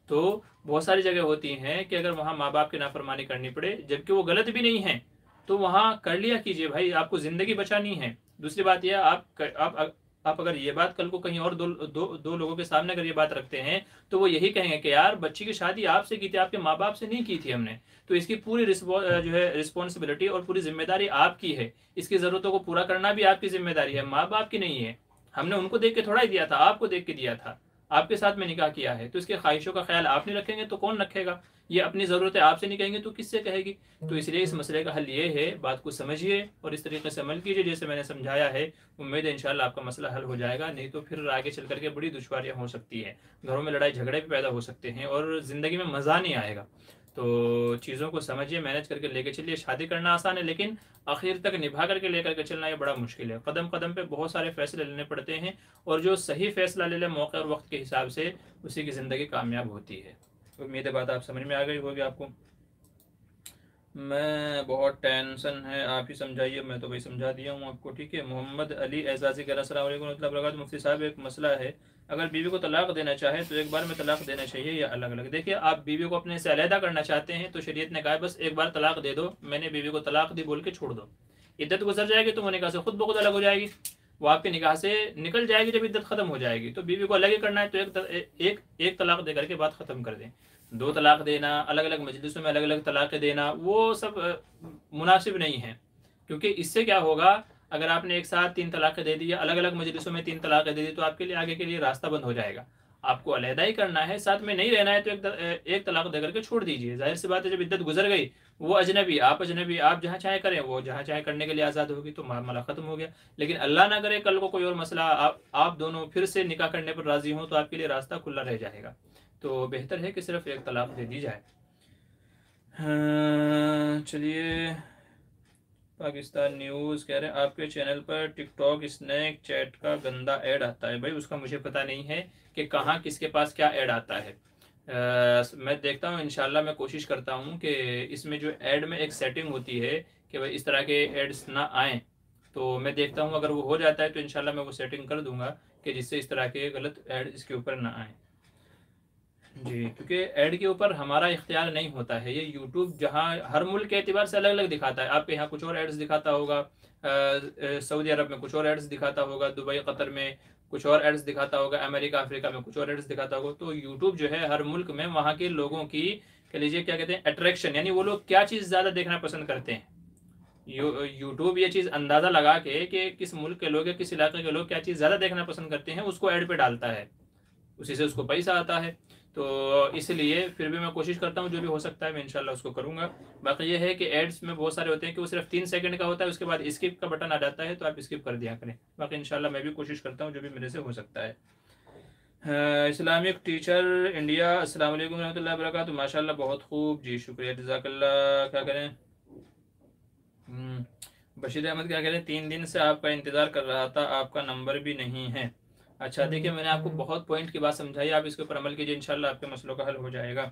Speaker 1: तो बहुत सारी जगह होती हैं कि अगर वहाँ माँ बाप की नाफरमानी करनी पड़े जबकि वो गलत भी नहीं है, तो वहाँ कर लिया कीजिए भाई, आपको ज़िंदगी बचानी है। दूसरी बात यह, आप अगर ये बात कल को कहीं और दो लोगों के सामने अगर ये बात रखते हैं तो वो यही कहेंगे कि यार बच्ची की शादी आपसे की थी, आपके माँ बाप से नहीं की थी हमने, तो इसकी पूरी जो है रिस्पॉन्सिबिलिटी और पूरी जिम्मेदारी आपकी है, इसकी ज़रूरतों को पूरा करना भी आपकी जिम्मेदारी है, माँ बाप की नहीं है। हमने उनको देख के थोड़ा ही दिया था, आपको देख के दिया था, आपके साथ में निकाह किया है, तो इसके ख्वाहिशों का ख्याल आप नहीं रखेंगे तो कौन रखेगा? ये अपनी ज़रूरतें आपसे नहीं कहेंगे तो किससे कहेगी? तो इसलिए इस मसले का हल ये है, बात को समझिए और इस तरीके से अमल कीजिए जैसे मैंने समझाया है। उम्मीद है इंशाल्लाह आपका मसला हल हो जाएगा, नहीं तो फिर आगे चल करके बड़ी दुश्वारियाँ हो सकती हैं, घरों में लड़ाई झगड़े भी पैदा हो सकते हैं और ज़िंदगी में मज़ा नहीं आएगा। तो चीज़ों को समझिए, मैनेज करके लेके चलिए। शादी करना आसान है, लेकिन आखिर तक निभा करके लेकर के चलना ये बड़ा मुश्किल है। कदम कदम पे बहुत सारे फैसले लेने पड़ते हैं, और जो सही फैसला ले ले मौके और वक्त के हिसाब से, उसी की ज़िंदगी कामयाब होती है। उम्मीद है बात आप समझ में आ गई होगी आपको। मैं बहुत टेंशन है, आप ही समझाइए। मैं तो भाई समझा दिया हूँ आपको, ठीक है। मोहम्मद अली एजाजी कह रहा, अस्सलाम वालेकुम रहमतुल्लाहि व बरकातुहू। मुफ्ती साहब, एक मसला है, अगर बीवी को तलाक देना चाहे तो एक बार में तलाक देना चाहिए या अलग अलग? देखिए, आप बीवी को अपने से अलहदा करना चाहते हैं तो शरीयत ने कहा है बस एक बार तलाक दे दो, मैंने बीवी को तलाक दी बोल के छोड़ दो। इद्दत गुजर जाएगी तो वो निकाह से खुद ब खुद अलग हो जाएगी, वो आपके निकाह से निकल जाएगी जब इद्दत खत्म हो जाएगी। तो बीवी को अलग ही करना है तो एक तलाक दे करके बात खत्म कर दें। दो तलाक देना, अलग अलग मजलिसों में अलग अलग तलाक़ें देना, वो सब मुनासिब नहीं है। क्योंकि इससे क्या होगा, अगर आपने एक साथ 3 तलाक़ें दे दी या अलग अलग मजलिसों में 3 तलाक़ें दे दी, तो आपके लिए आगे के लिए रास्ता बंद हो जाएगा। आपको अलहदा ही करना है, साथ में नहीं रहना है तो एक तलाक दे करके छोड़ दीजिए। जाहिर सी बात है, जब इद्दत गुजर गई, वो अजनबी, आप जहाँ चाहे करें, वो जहाँ चाहे करने के लिए आज़ाद होगी, तो मामला ख़त्म हो गया। लेकिन अल्लाह ना करे कल को कोई और मसला, आप दोनों फिर से निकाह करने पर राज़ी हों, तो आपके लिए रास्ता खुला रह जाएगा। तो बेहतर है कि सिर्फ एक तलाक दे दी जाए। हाँ, चलिए। पाकिस्तान न्यूज़ कह रहे हैं आपके चैनल पर टिकटॉक स्नैक चैट का गंदा ऐड आता है। भाई उसका मुझे पता नहीं है कि कहाँ किसके पास क्या ऐड आता है। मैं देखता हूँ, इंशाल्लाह मैं कोशिश करता हूँ कि इसमें जो ऐड में एक सेटिंग होती है कि भाई इस तरह के एड्स ना आएँ, तो मैं देखता हूँ अगर वो हो जाता है तो इंशाल्लाह मैं वो सेटिंग कर दूंगा कि जिससे इस तरह के गलत ऐड इसके ऊपर ना आए। जी, क्योंकि ऐड के ऊपर हमारा इख्तियार नहीं होता है। ये यूट्यूब जहाँ हर मुल्क के एतबार से अलग अलग दिखाता है। आपके यहाँ कुछ और एड्स दिखाता होगा, सऊदी अरब में कुछ और एड्स दिखाता होगा, दुबई कतर में कुछ और एड्स दिखाता होगा, अमेरिका अफ्रीका में कुछ और एड्स दिखाता होगा। तो यूट्यूब जो है हर मुल्क में वहाँ के लोगों की, कह लीजिए क्या कहते हैं, अट्रैक्शन, यानी वो लोग क्या चीज़ ज़्यादा देखना पसंद करते हैं। यूट्यूब ये चीज़ अंदाज़ा लगा के कि किस मुल्क के लोग या किस इलाके के लोग क्या चीज़ ज़्यादा देखना पसंद करते हैं, उसको ऐड पे डालता है, उसी से उसको पैसा आता है। तो इसलिए फिर भी मैं कोशिश करता हूँ, जो भी हो सकता है मैं इंशाल्लाह उसको करूँगा। बाकी ये है कि एड्स में बहुत सारे होते हैं कि वो सिर्फ 3 सेकंड का होता है, उसके बाद स्किप का बटन आ जाता है, तो आप स्किप कर दिया करें। बाकी इंशाल्लाह मैं भी कोशिश करता हूँ जो भी मेरे से हो सकता है। इस्लामिक टीचर इंडिया, अस्सलाम वालेकुम रहमतुल्लाहि व बरकातुहू। माशाल्लाह, बहुत खूब जी, शुक्रिया, जज़ाकल्लाह। क्या करें, बशीर अहमद क्या कह रहे हैं, 3 दिन से आपका इंतज़ार कर रहा था, आपका नंबर भी नहीं है। अच्छा, देखिए मैंने आपको बहुत पॉइंट की बात समझाई, आप इसके ऊपर अमल कीजिए, इंशाल्लाह आपके मसलों का हल हो जाएगा।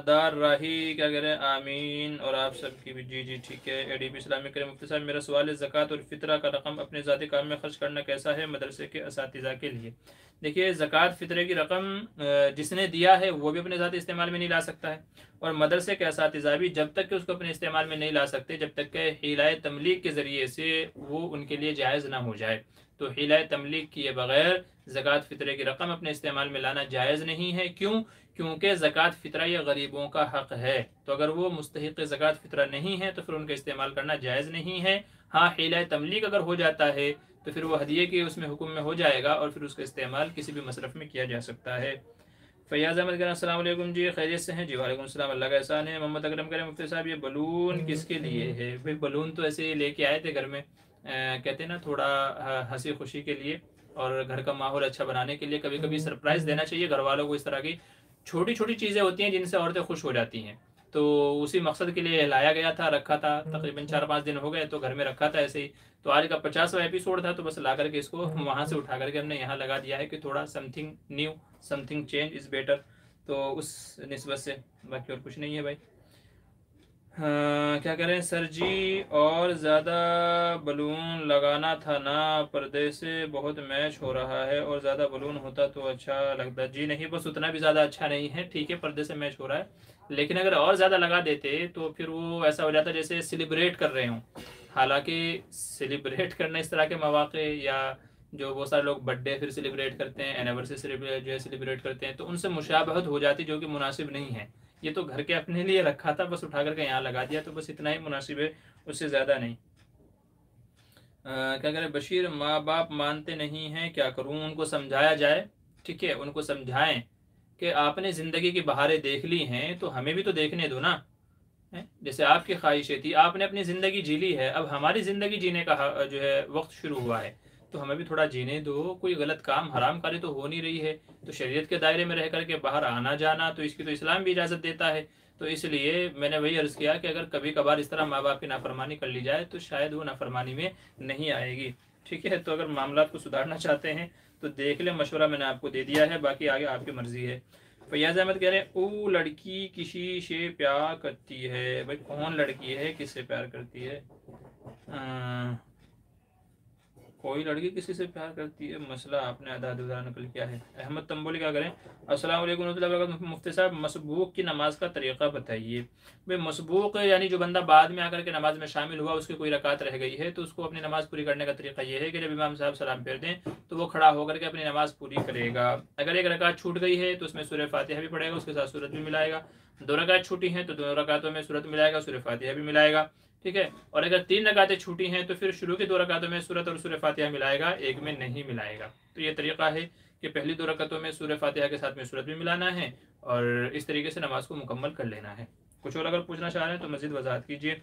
Speaker 1: दार राही क्या कह रहे हैं, आमीन, और आप सबकी भी। जी जी ठीक है। एडीपी इस्लामिक करे मुफ्ती साहब, मेरा सवाल है, ज़कात और फितरा का रकम अपने ज़ाती काम में खर्च करना कैसा है मदरसे के असातिज़ा के लिए? देखिए, ज़कात फितरे की रकम जिसने दिया है वो भी अपने ज़ाती इस्तेमाल में नहीं ला सकता है, और मदरसे के असातिज़ा भी जब तक कि उसको अपने इस्तेमाल में नहीं ला सकते, जब तक कि हिलाए तमलीग के ज़रिए से वो उनके लिए जायज़ ना हो जाए। तो हिलाए तमलीग किए बगैर ज़कात फितरे की रकम अपने इस्तेमाल में लाना जायज़ नहीं है। क्यों? क्योंकि ज़कात फ़ितरा ये गरीबों का हक़ है, तो अगर वो मुस्तहिक़ ज़कात फ़ितरा नहीं है तो फिर उनका इस्तेमाल करना जायज़ नहीं है। हाँ, हिला तमलीक अगर हो जाता है तो फिर वो हदिये के उसमें हुक्म में हो जाएगा, और फिर उसका इस्तेमाल किसी भी मसरफ़ में किया जा सकता है। फैयाज़ अहमद कहना, अस्सलाम वालेकुम जी, खैरियत से हैं जी? वालेकुम सलाम, अल्लाह का एहसान है। मोहम्मद अकरम करें मुफ्ती साहब, ये बलून किसके लिए है? भाई बलून तो ऐसे लेके आए थे घर में, कहते हैं ना, थोड़ा हंसी खुशी के लिए और घर का माहौल अच्छा बनाने के लिए। कभी कभी सरप्राइज़ देना चाहिए घर वालों को। इस तरह की छोटी छोटी चीज़ें होती हैं जिनसे औरतें खुश हो जाती हैं। तो उसी मकसद के लिए लाया गया था, रखा था, तकरीबन 4-5 दिन हो गए तो घर में रखा था ऐसे ही। तो आज का 50वां एपिसोड था, तो बस ला करके इसको वहाँ से उठा करके हमने यहाँ लगा दिया है कि थोड़ा something new, something change is better, तो उस निस्बत से, बाकी और कुछ नहीं है भाई। हाँ, क्या करें सर जी, और ज़्यादा बलून लगाना था ना, पर्दे से बहुत मैच हो रहा है, और ज़्यादा बलून होता तो अच्छा लगता। जी नहीं, बस उतना भी ज़्यादा अच्छा नहीं है, ठीक है, पर्दे से मैच हो रहा है, लेकिन अगर और ज़्यादा लगा देते तो फिर वो ऐसा हो जाता जैसे सेलिब्रेट कर रहे हों। हालांकि सेलिब्रेट करना इस तरह के मौके, या जो बहुत सारे लोग बर्थडे फिर सेलिब्रेट करते हैं, एनिवर्सरी सेलिब्रेट जो है सेलिब्रेट करते हैं, तो उनसे मुशाबहत हो जाती जो कि मुनासिब नहीं है। ये तो घर के अपने लिए रखा था, बस उठा करके यहाँ लगा दिया, तो बस इतना ही मुनासिब है, उससे ज़्यादा नहीं। क्या करें बशीर, माँ बाप मानते नहीं हैं, क्या करूँ? उनको समझाया जाए, ठीक है, उनको समझाएं कि आपने ज़िंदगी की बहारें देख ली हैं तो हमें भी तो देखने दो ना। जैसे आपकी ख्वाहिशें थी, आपने अपनी ज़िंदगी जी ली है, अब हमारी ज़िंदगी जीने का जो है वक्त शुरू हुआ है। तो हमें भी थोड़ा जीने दो, कोई गलत काम हरामकारी तो हो नहीं रही है, तो शरीयत के दायरे में रह करके बाहर आना जाना तो इसकी तो इस्लाम भी इजाज़त देता है। तो इसलिए मैंने वही अर्ज़ किया कि अगर कभी कभार इस तरह माँ बाप की नाफरमानी कर ली जाए तो शायद वो नाफरमानी में नहीं आएगी। ठीक है, तो अगर मामला को सुधारना चाहते हैं तो देख ले, मशवरा मैंने आपको दे दिया है, बाकी आगे आपकी मर्जी है। फैयाज अहमद कह रहे हैं वो लड़की किसी से प्यार करती है। भाई कौन लड़की है किससे प्यार करती है? कोई लड़की किसी से प्यार करती है, मसला आपने आधा अधूरा नकल किया है। अहमद तंबोली क्या करें, अस्सलाम वालेकुम रहमतुल्लाहि व बरकातुहू। मुफ्ती साहब मसबूक की नमाज का तरीक़ा बताइए। भाई मसबूक यानी जो बंदा बाद में आकर के नमाज में शामिल हुआ, उसकी कोई रकात रह गई है, तो उसको अपनी नमाज पूरी करने का तरीका ये है कि जब इमाम साहब सलाम फेर दें तो वो खड़ा होकर के अपनी नमाज पूरी करेगा। अगर एक रकात छूट गई है तो उसमें सूरह फातिहा भी पढ़ेगा, उसके साथ सूरत भी मिलाएगा। 2 रकात छूटी हैं तो दोनों रकातों में सूरत मिलाएगा, सूरह फातिहा भी मिलाएगा। ठीक है, और अगर 3 रकातें छूटी हैं तो फिर शुरू की 2 रकातों में सूरत और सूरह फातिहा मिलाएगा, एक में नहीं मिलाएगा। तो ये तरीका है कि पहली 2 रकातों में सूरह फातिहा के साथ में सूरत भी मिलाना है और इस तरीके से नमाज को मुकम्मल कर लेना है। कुछ और अगर पूछना चाह रहे हैं तो मज़ीद वजाहत कीजिए।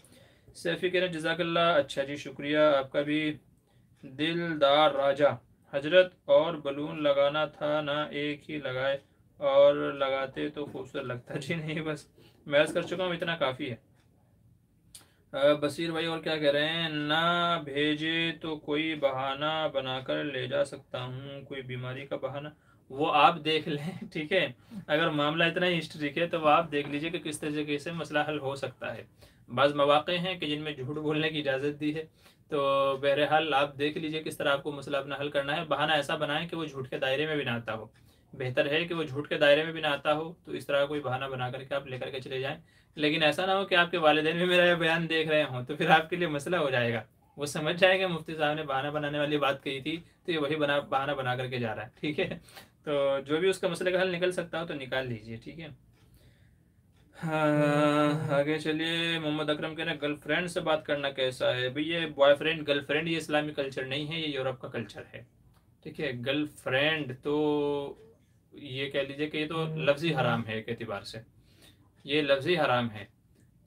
Speaker 1: सैफ़ी कह रहे हैं जज़ाकल्लाह, अच्छा जी शुक्रिया आपका भी। दिलदार राजा, हजरत और बलून लगाना था ना, एक ही लगाए और लगाते तो खूबसूरत लगता। जी नहीं, बस मैं अर्ज़ कर चुका हूँ, इतना काफ़ी है। बसीर भाई और क्या कह रहे हैं, ना भेजे तो कोई बहाना बनाकर ले जा सकता हूँ, कोई बीमारी का बहाना वो आप देख लें। ठीक है, अगर मामला इतना ही हिस्ट्रिक है तो वो आप देख लीजिए कि किस तरीके से मसला हल हो सकता है। बाज़ मौक़े हैं कि जिनमें झूठ बोलने की इजाज़त दी है, तो बहरहाल आप देख लीजिए किस तरह आपको मसला अपना हल करना है। बहाना ऐसा बनाएं कि वो झूठ के दायरे में भी ना आता हो। बेहतर है कि वो झूठ के दायरे में भी ना आता हो, तो इस तरह कोई बहाना बना करके आप लेकर के चले जाएं। लेकिन ऐसा ना हो कि आपके वालिदैन भी मेरा ये बयान देख रहे हों, तो फिर आपके लिए मसला हो जाएगा। वो समझ जाएंगे मुफ्ती साहब ने बहाना बनाने वाली बात कही थी, तो ये वही बहाना बना करके जा रहा है। ठीक है, तो जो भी उसका मसले का हल निकल सकता हो तो निकाल लीजिए। ठीक है, हाँ आगे चलिए। मोहम्मद अकरम कह रहे हैं गर्लफ्रेंड से बात करना कैसा है? भाई ये बॉयफ्रेंड गर्लफ्रेंड ये इस्लामी कल्चर नहीं है, ये यूरोप का कल्चर है। ठीक है, गर्लफ्रेंड तो ये कह लीजिए कि ये तो लफ्ज़ी हराम है, एक एतबार से ये लफ्ज़ी हराम है।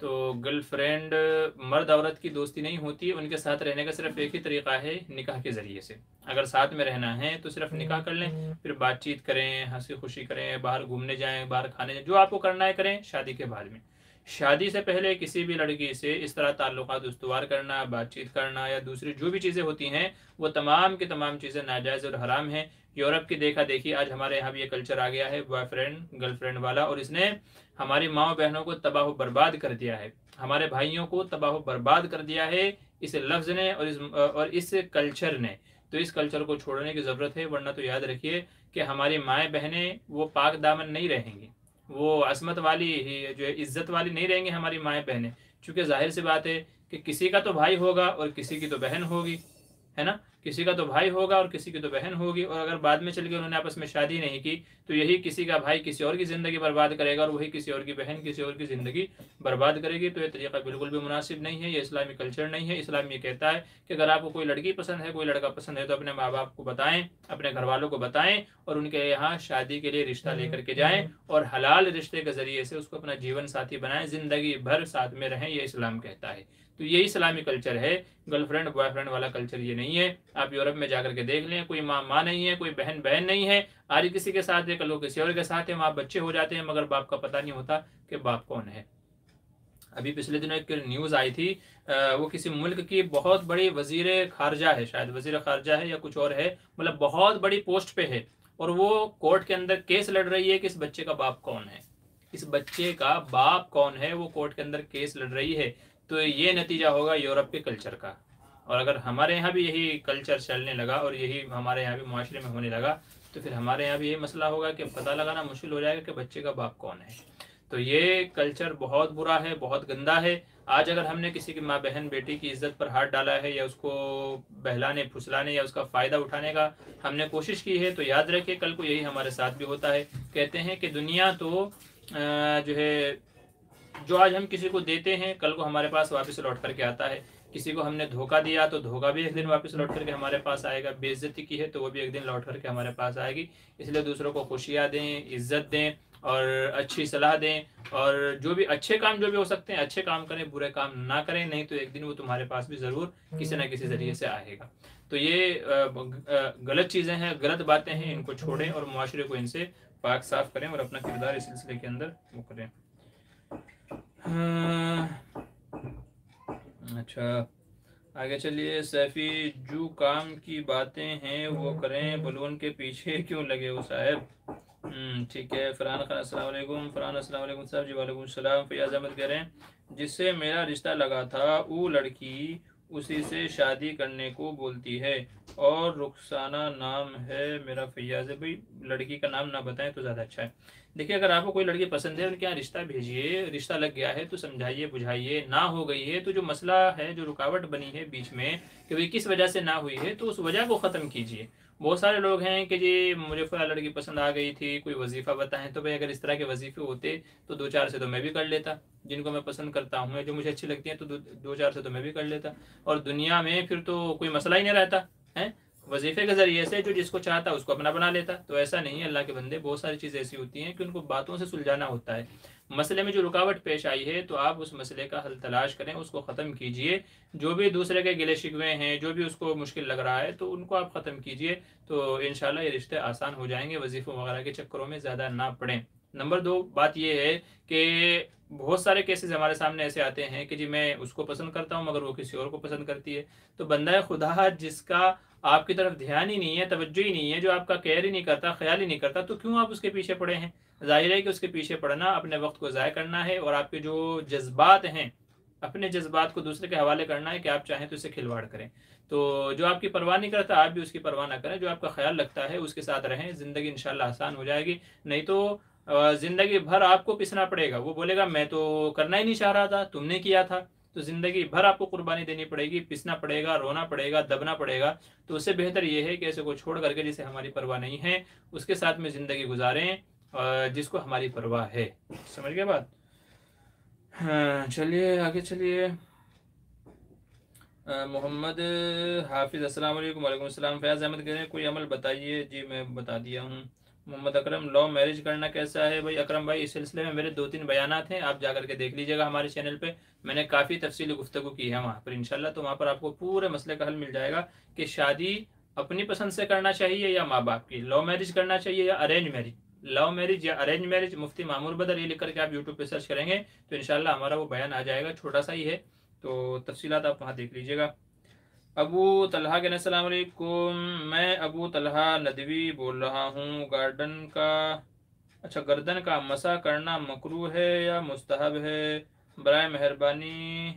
Speaker 1: तो गर्लफ्रेंड मर्द औरत की दोस्ती नहीं होती, उनके साथ रहने का सिर्फ एक ही तरीका है, निकाह के ज़रिए से। अगर साथ में रहना है तो सिर्फ निकाह कर लें, फिर बातचीत करें, हंसी खुशी करें, बाहर घूमने जाएं, बाहर खाने जाएं, जो आपको करना है करें शादी के बाद में। शादी से पहले किसी भी लड़की से इस तरह ताल्लुकात उस्तवार करना, बातचीत करना या दूसरी जो भी चीज़ें होती हैं, वो तमाम की तमाम चीज़ें नाजायज़ और हराम हैं। यूरोप की देखा देखी आज हमारे यहाँ भी ये कल्चर आ गया है बॉयफ्रेंड गर्लफ्रेंड वाला, और इसने हमारी माँ बहनों को तबाह बर्बाद कर दिया है, हमारे भाइयों को तबाह बर्बाद कर दिया है इस लफ्ज़ ने और इस कल्चर ने। तो इस कल्चर को छोड़ने की ज़रूरत है, वरना तो याद रखिए कि हमारी माएँ बहनें वो पाक दामन नहीं रहेंगी, वो असमत वाली ही जो है इज़्ज़त वाली नहीं रहेंगी हमारी माएँ बहनें। चूँकि जाहिर सी बात है कि किसी का तो भाई होगा और किसी की तो बहन होगी, है ना, किसी का तो भाई होगा और किसी की तो बहन होगी। और अगर बाद में चल के उन्होंने आपस में शादी नहीं की तो यही किसी का भाई किसी और की ज़िंदगी बर्बाद करेगा और वही किसी और की बहन किसी और की ज़िंदगी बर्बाद करेगी। तो ये तरीका बिल्कुल भी मुनासिब नहीं है, ये इस्लामी कल्चर नहीं है। इस्लाम ये कहता है कि अगर आपको कोई लड़की पसंद है, कोई लड़का पसंद है, तो अपने माँ बाप को बताएं, अपने घर वालों को बताएं और उनके यहाँ शादी के लिए रिश्ता लेकर के जाएं और हलाल रिश्ते के ज़रिए से उसको अपना जीवन साथी बनाएं, ज़िंदगी भर साथ में रहें, ये इस्लाम कहता है। तो यही इस्लामी कल्चर है, गर्लफ्रेंड बॉयफ्रेंड वाला कल्चर ये नहीं है। आप यूरोप में जाकर के देख लें, कोई माँ माँ नहीं है, कोई बहन बहन नहीं है, आज किसी के साथ है, कल वो किसी और के साथ है, माँ बच्चे हो जाते हैं मगर बाप का पता नहीं होता कि बाप कौन है। अभी पिछले दिनों एक न्यूज़ आई थी, वो किसी मुल्क की बहुत बड़ी वजीर खारजा है, शायद वजीर खारजा है या कुछ और है, मतलब बहुत बड़ी पोस्ट पे है, और वो कोर्ट के अंदर केस लड़ रही है कि इस बच्चे का बाप कौन है, इस बच्चे का बाप कौन है, वो कोर्ट के अंदर केस लड़ रही है। तो ये नतीजा होगा यूरोप के कल्चर का। और अगर हमारे यहाँ भी यही कल्चर चलने लगा और यही हमारे यहाँ भी मुआशरे में होने लगा, तो फिर हमारे यहाँ भी यही मसला होगा कि पता लगाना मुश्किल हो जाएगा कि बच्चे का बाप कौन है। तो ये कल्चर बहुत बुरा है, बहुत गंदा है। आज अगर हमने किसी की माँ बहन बेटी की इज्जत पर हाथ डाला है या उसको बहलाने फुसलाने या उसका फ़ायदा उठाने का हमने कोशिश की है, तो याद रखिए कल को यही हमारे साथ भी होता है। कहते हैं कि दुनिया तो जो है, जो आज हम किसी को देते हैं कल को हमारे पास वापस लौट करके आता है। किसी को हमने धोखा दिया तो धोखा भी एक दिन वापस लौट करके हमारे पास आएगा। बेइज्जती की है तो वो भी एक दिन लौट करके हमारे पास आएगी। इसलिए दूसरों को खुशियाँ दें, इज्जत दें और अच्छी सलाह दें, और जो भी अच्छे काम जो भी हो सकते हैं अच्छे काम करें, बुरे काम ना करें, नहीं तो एक दिन वो तुम्हारे पास भी ज़रूर किसी ना किसी ज़रिए से आएगा। तो ये गलत चीज़ें हैं, गलत बातें हैं, इनको छोड़ें और मुआशरे को इनसे पाक साफ करें और अपना किरदार इस सिलसिले के अंदर वो करें। अच्छा, आगे चलिए। सैफी, जो काम की बातें हैं वो करें, बलून के पीछे क्यों लगे हो साहब। ठीक है। फरहान खान अस्सलाम वालेकुम। फरहान अस्सलाम वालेकुम साहब जी। वालेकुम सलाम। फैयाज अहमद कह रहे हैं जिससे मेरा रिश्ता लगा था वो लड़की उसी से शादी करने को बोलती है, और रुखसाना नाम है मेरा। फैयाज भाई लड़की का नाम ना बताएं तो ज़्यादा अच्छा है। देखिए, अगर आपको कोई लड़की पसंद है उनके यहाँ रिश्ता भेजिए, रिश्ता लग गया है तो समझाइए बुझाइए, ना हो गई है तो जो मसला है, जो रुकावट बनी है बीच में कि भाई किस वजह से ना हुई है, तो उस वजह को ख़त्म कीजिए। बहुत सारे लोग हैं कि जी मुझे फला लड़की पसंद आ गई थी, कोई वजीफ़ा बताएं, तो भाई अगर इस तरह के वजीफ़े होते तो दो चार से तो मैं भी कर लेता, जिनको मैं पसंद करता हूँ, जो मुझे अच्छी लगती हैं, तो दो चार से तो मैं भी कर लेता, और दुनिया में फिर तो कोई मसला ही नहीं रहता है। वजीफे के जरिए से जो जिसको चाहता उसको अपना बना लेता। तो ऐसा नहीं है अल्लाह के बंदे, बहुत सारी चीज़ें ऐसी होती हैं कि उनको बातों से सुलझाना होता है। मसले में जो रुकावट पेश आई है तो आप उस मसले का हल तलाश करें, उसको ख़त्म कीजिए। जो भी दूसरे के गिले शिकवे हैं, जो भी उसको मुश्किल लग रहा है, तो उनको आप ख़त्म कीजिए। तो इंशाल्लाह ये रिश्ते आसान हो जाएंगे, वजीफ़ों वगैरह के चक्करों में ज़्यादा ना पड़ें। नंबर 2 बात यह है कि बहुत सारे केसेस हमारे सामने ऐसे आते हैं कि जी मैं उसको पसंद करता हूँ मगर वो किसी और को पसंद करती है। तो बंदा खुदा जिसका आपकी तरफ ध्यान ही नहीं है, तवज्जो ही नहीं है, जो आपका केयर ही नहीं करता, ख्याल ही नहीं करता, तो क्यों आप उसके पीछे पड़े हैं। जाहिर है कि उसके पीछे पड़ना अपने वक्त को ज़ाय करना है, और आपके जो जज्बात हैं, अपने जज्बात को दूसरे के हवाले करना है कि आप चाहें तो इससे खिलवाड़ करें। तो जो आपकी परवाह नहीं करता आप भी उसकी परवाह ना करें, जो आपका ख्याल लगता है उसके साथ रहें, ज़िंदगी इंशाल्लाह आसान हो जाएगी। नहीं तो ज़िंदगी भर आपको पिसना पड़ेगा। वो बोलेगा मैं तो करना ही नहीं चाह रहा था, तुमने किया था। तो ज़िंदगी भर आपको कुर्बानी देनी पड़ेगी, पिसना पड़ेगा, रोना पड़ेगा, दबना पड़ेगा। तो उससे बेहतर ये है कि ऐसे को छोड़ करके जिसे हमारी परवाह नहीं है उसके साथ में ज़िंदगी गुजारें जिसको हमारी परवाह है। समझ गए बात। हाँ, चलिए आगे चलिए। मोहम्मद हाफिज़ अस्सलाम वालेकुम। वालेकुम सलाम। फैज़ अहमद कह रहे हैं कोई अमल बताइए। जी मैं बता दिया हूँ। मोहम्मद अकरम, लव मैरिज करना कैसा है। भाई अकरम भाई, इस सिलसिले में मेरे 2-3 बयानात हैं, आप जाकर के देख लीजिएगा हमारे चैनल पे। मैंने काफ़ी तफसीली गुफ्तगू की है वहाँ पर इंशाल्लाह, तो वहाँ पर आपको पूरे मसले का हल मिल जाएगा कि शादी अपनी पसंद से करना चाहिए या माँ बाप की, लव मैरिज करना चाहिए या अरेंज मैरिज, लव मैरिज या अरेंज मैरिज। मुफ्ती मामूर बदर ये लिख करके आप यूट्यूब पे सर्च करेंगे तो इंशाल्लाह हमारा वो बयान आ जाएगा, छोटा सा ही है, तो तफसीलात आप वहाँ देख लीजिएगा। अबू तलहा के अस्सलाम वालेकुम, मैं अबू तलहा नदवी बोल रहा हूँ। गार्डन का अच्छा गर्दन का मसा करना मकरूह है या मुस्तहब है, बराए मेहरबानी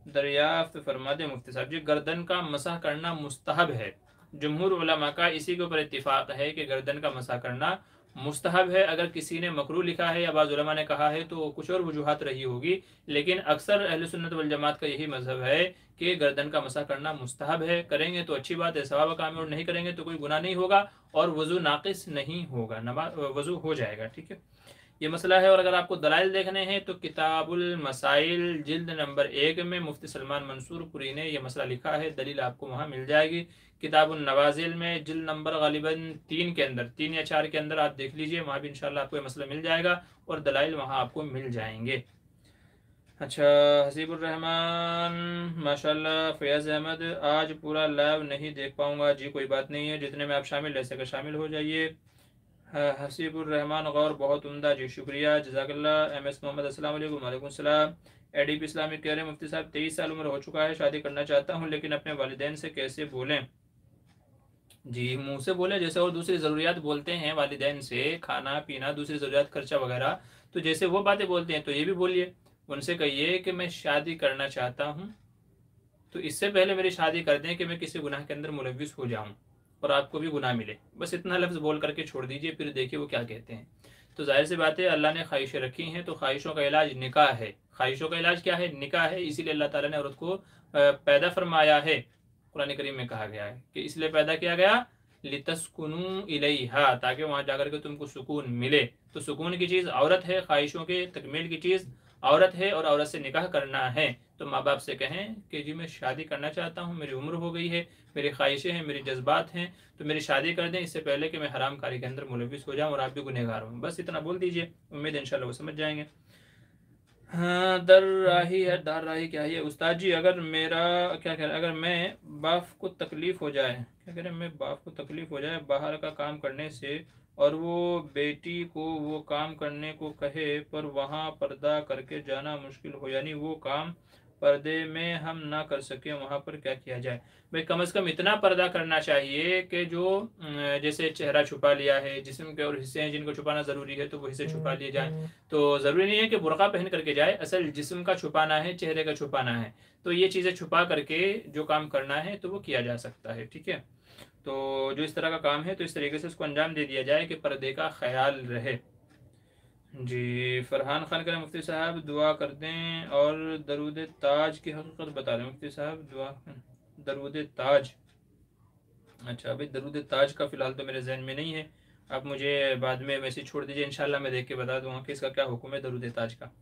Speaker 1: दरियाफ्त फरमा दे मुफ्ती साहब जी। गर्दन का मसा करना मुस्तहब है, जमहूर उलमा का इसी के ऊपर इत्तिफाक है कि गर्दन का मसा करना मुस्तहब है। अगर किसी ने मकरू लिखा है या बाज़ उलमा ने कहा है तो कुछ और वजूहात रही होगी, लेकिन अक्सर अहले सुन्नत वल जमात का यही मजहब है कि गर्दन का मसा करना मुस्तहब है। करेंगे तो अच्छी बात है, सवाब काम है, और नहीं करेंगे तो कोई गुनाह नहीं होगा और वज़ू नाक़िस नहीं होगा, नमाज वज़ू हो जाएगा। ठीक है, ये मसला है। और अगर आपको दलाइल देखने हैं तो किताबुल मसाइल जिल्द नंबर 1 में मुफ्ती सलमान मंसूरपुरी ने यह मसला लिखा है, दलील आपको वहाँ मिल जाएगी। किताबुल नवाजिल में जिल्द नंबर गालिबन 3 के अंदर, 3 या 4 के अंदर आप देख लीजिए, वहाँ भी इंशाल्लाह आपको ये मसला मिल जाएगा और दलाइल वहाँ आपको मिल जाएंगे। अच्छा, हसीबुर रहमान माशाल्लाह। फैज़ अहमद, आज पूरा लाइव नहीं देख पाऊँगा जी, कोई बात नहीं है, जितने में आप शामिल रह सके शामिल हो जाइए। हसीबुर रहमान गौर, बहुत उम्दा जी, शुक्रिया जज़ाकल्लाह। एम एस मोहम्मद अस्सलाम वालेकुम। वालेकुम सलाम। एडीपी इस्लामिक कह रहे हैं मुफ्ती साहब 23 साल उम्र हो चुका है, शादी करना चाहता हूँ लेकिन अपने वालिदैन से कैसे बोलें। जी मुंह से बोले जैसे, और दूसरी ज़रूरियात बोलते हैं वालिदैन से, खाना पीना, दूसरी ज़रूरियात, खर्चा वगैरह, तो जैसे वो बातें बोलते हैं तो ये भी बोलिए। उनसे कहिए कि मैं शादी करना चाहता हूँ, तो इससे पहले मेरी शादी कर दें कि मैं किसी गुनाह के अंदर मुलविस हो जाऊँ और आपको भी गुनाह मिले। बस इतना लफ्ज़ बोल करके छोड़ दीजिए, फिर देखिए वो क्या कहते हैं। तो जाहिर सी बात है अल्लाह ने ख्वाहिशें रखी हैं, तो ख्वाहिशों का इलाज निकाह है। ख्वाहिशों का इलाज क्या है? निकाह है। इसीलिए अल्लाह ताला ने औरत को पैदा फरमाया है। कुरान करीम में कहा गया है कि इसलिए पैदा किया गया, लितस्कुनू इलैहा, ताकि वहाँ जाकर के तुमको सुकून मिले। तो सुकून की चीज़ औरत है, ख्वाहिशों के तकमील की चीज़ औरत है और औरत से निकाह करना है तो माँ बाप से कहें कि जी मैं शादी करना चाहता हूँ, मेरी उम्र हो गई है, मेरी ख्वाहिशें हैं, मेरी जज्बात हैं, तो मेरी शादी कर दें इससे पहले कि मैं हराम कारी के अंदर मुलविस हो जाऊँ और आप भी गुनहगार हूँ। बस इतना बोल दीजिए, उम्मीद है इंशाल्लाह वो समझ जाएंगे। हाँ, दर राही है, दार राही क्या है उस्ताद जी? अगर मेरा क्या कह रहे हैं, अगर मैं बाप को तकलीफ हो जाए, क्या कह रहे हैं, मैं बाप को तकलीफ हो जाए बाहर का काम करने से और वो बेटी को वो काम करने को कहे पर वहाँ पर्दा करके जाना मुश्किल हो, यानी वो काम पर्दे में हम ना कर सके, वहाँ पर क्या किया जाए? भाई कम से कम इतना पर्दा करना चाहिए कि जो जैसे चेहरा छुपा लिया है, जिस्म के और हिस्से हैं जिनको छुपाना ज़रूरी है तो वो हिस्से छुपा लिए जाए। तो ज़रूरी नहीं है कि बुर्का पहन करके जाए, असल जिस्म का छुपाना है, चेहरे का छुपाना है, तो ये चीज़ें छुपा करके जो काम करना है तो वो किया जा सकता है। ठीक है, तो जो इस तरह का काम है तो इस तरीके से उसको अंजाम दे दिया जाए कि पर्दे का ख्याल रहे। जी, फरहान खान कह रहे हैं मुफ्ती साहब दुआ कर दें और दरूद ताज की हकीकत बता दें। मुफ्ती साहब दुआ, दरूद ताज, अच्छा अभी दरूद ताज का फ़िलहाल तो मेरे जहन में नहीं है, आप मुझे बाद में मैसेज छोड़ दीजिए, इंशाल्लाह मैं देख के बता दूँगा कि इसका क्या हुक्म है दरूद ताज का।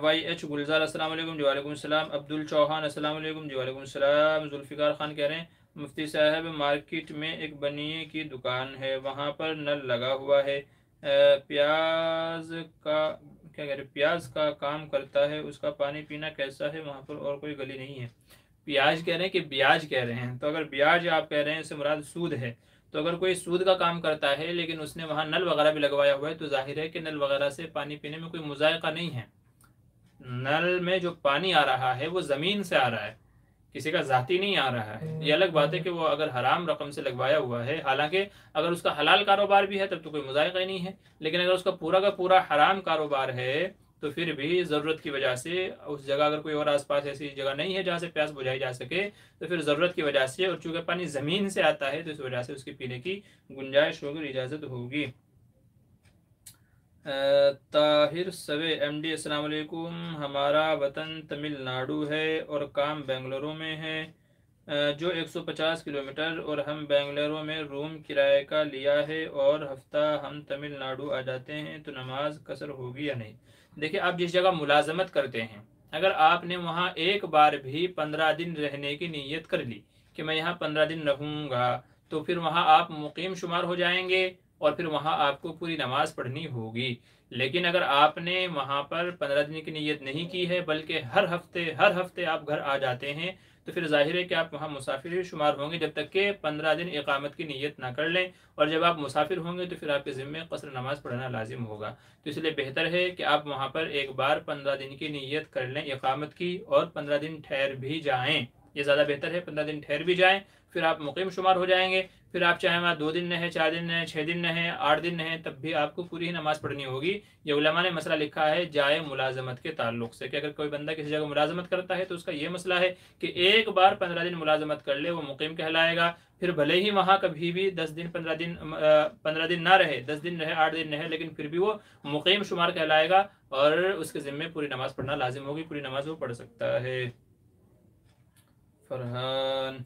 Speaker 1: YH गुलजार अस्सलाम वालेकुम। जी वालेकुम सलाम। अब्दुल चौहान अस्सलाम वालेकुम। जी वालेकुम सलाम। जुल्फ़िकार खान कह रहे हैं मुफ्ती साहब मार्केट में एक बनिए की दुकान है, वहाँ पर नल लगा हुआ है, प्याज का क्या कह रहे, प्याज का काम करता है, उसका पानी पीना कैसा है? वहाँ पर और कोई गली नहीं है। प्याज कह रहे हैं कि ब्याज कह रहे हैं? तो अगर ब्याज आप कह रहे हैं इससे मुराद सूद है, तो अगर कोई सूद का काम करता है लेकिन उसने वहाँ नल वगैरह भी लगवाया हुआ है तो जाहिर है कि नल वगैरह से पानी पीने में कोई मुजायका नहीं है। नल में जो पानी आ रहा है वो ज़मीन से आ रहा है, किसी का जाती नहीं आ रहा है। ये अलग बात है कि वो अगर हराम रकम से लगवाया हुआ है, हालांकि अगर उसका हलाल कारोबार भी है तब तो कोई मुजायका ही नहीं है, लेकिन अगर उसका पूरा का पूरा हराम कारोबार है तो फिर भी ज़रूरत की वजह से उस जगह अगर कोई और आसपास ऐसी जगह नहीं है जहाँ से प्यास बुझाई जा सके तो फिर ज़रूरत की वजह से, और चूँकि पानी ज़मीन से आता है तो इस वजह से उसके पीने की गुंजाइश होगी, इजाज़त होगी। ताहिर सवे MD अस्सलाम वालेकुम। हमारा वतन तमिलनाडु है और काम बेंगलुरु में है, जो 150 किलोमीटर, और हम बेंगलुरु में रूम किराए का लिया है और हफ्ता हम तमिलनाडु आ जाते हैं, तो नमाज कसर होगी या नहीं? देखिए, आप जिस जगह मुलाजमत करते हैं, अगर आपने वहाँ एक बार भी 15 दिन रहने की नीयत कर ली कि मैं यहाँ 15 दिन रहूँगा, तो फिर वहाँ आप मुकीम शुमार हो जाएंगे और फिर वहाँ आपको पूरी नमाज पढ़नी होगी। लेकिन अगर आपने वहाँ पर 15 दिन की नीयत नहीं की है बल्कि हर हफ्ते आप घर आ जाते हैं, तो फिर जाहिर है कि आप वहाँ मुसाफिर ही शुमार होंगे जब तक कि 15 दिन इकामत की नीयत ना कर लें, और जब आप मुसाफिर होंगे तो फिर आपके ज़िम्मे क़स्र नमाज पढ़ना लाजिम होगा। तो इसलिए बेहतर है कि आप वहाँ पर एक बार 15 दिन की नीयत कर लें इकामत की और 15 दिन ठहर भी जाएँ, ये ज़्यादा बेहतर है। 15 दिन ठहर भी जाएँ, फिर आप मुकीम शुमार हो जाएंगे। फिर आप चाहे वहाँ 2 दिन रहें, 4 दिन रहें, 6 दिन रहें, 8 दिन रहें, तब भी आपको पूरी ही नमाज पढ़नी होगी। ये उलमा ने मसला लिखा है जाए मुलाजमत के ताल्लुक से कि अगर कोई बंदा किसी जगह मुलाजमत करता है तो उसका ये मसला है कि एक बार 15 दिन मुलाजमत कर ले वो मुकीम कहलाएगा। फिर भले ही वहाँ कभी भी 10 दिन 15 दिन ना रहे, 10 दिन रहे, 8 दिन रहे, लेकिन फिर भी वो मुकीम शुमार कहलाएगा और उसके ज़िम्मे पूरी नमाज पढ़ना लाजिम होगी, पूरी नमाज वो पढ़ सकता है। फरहान,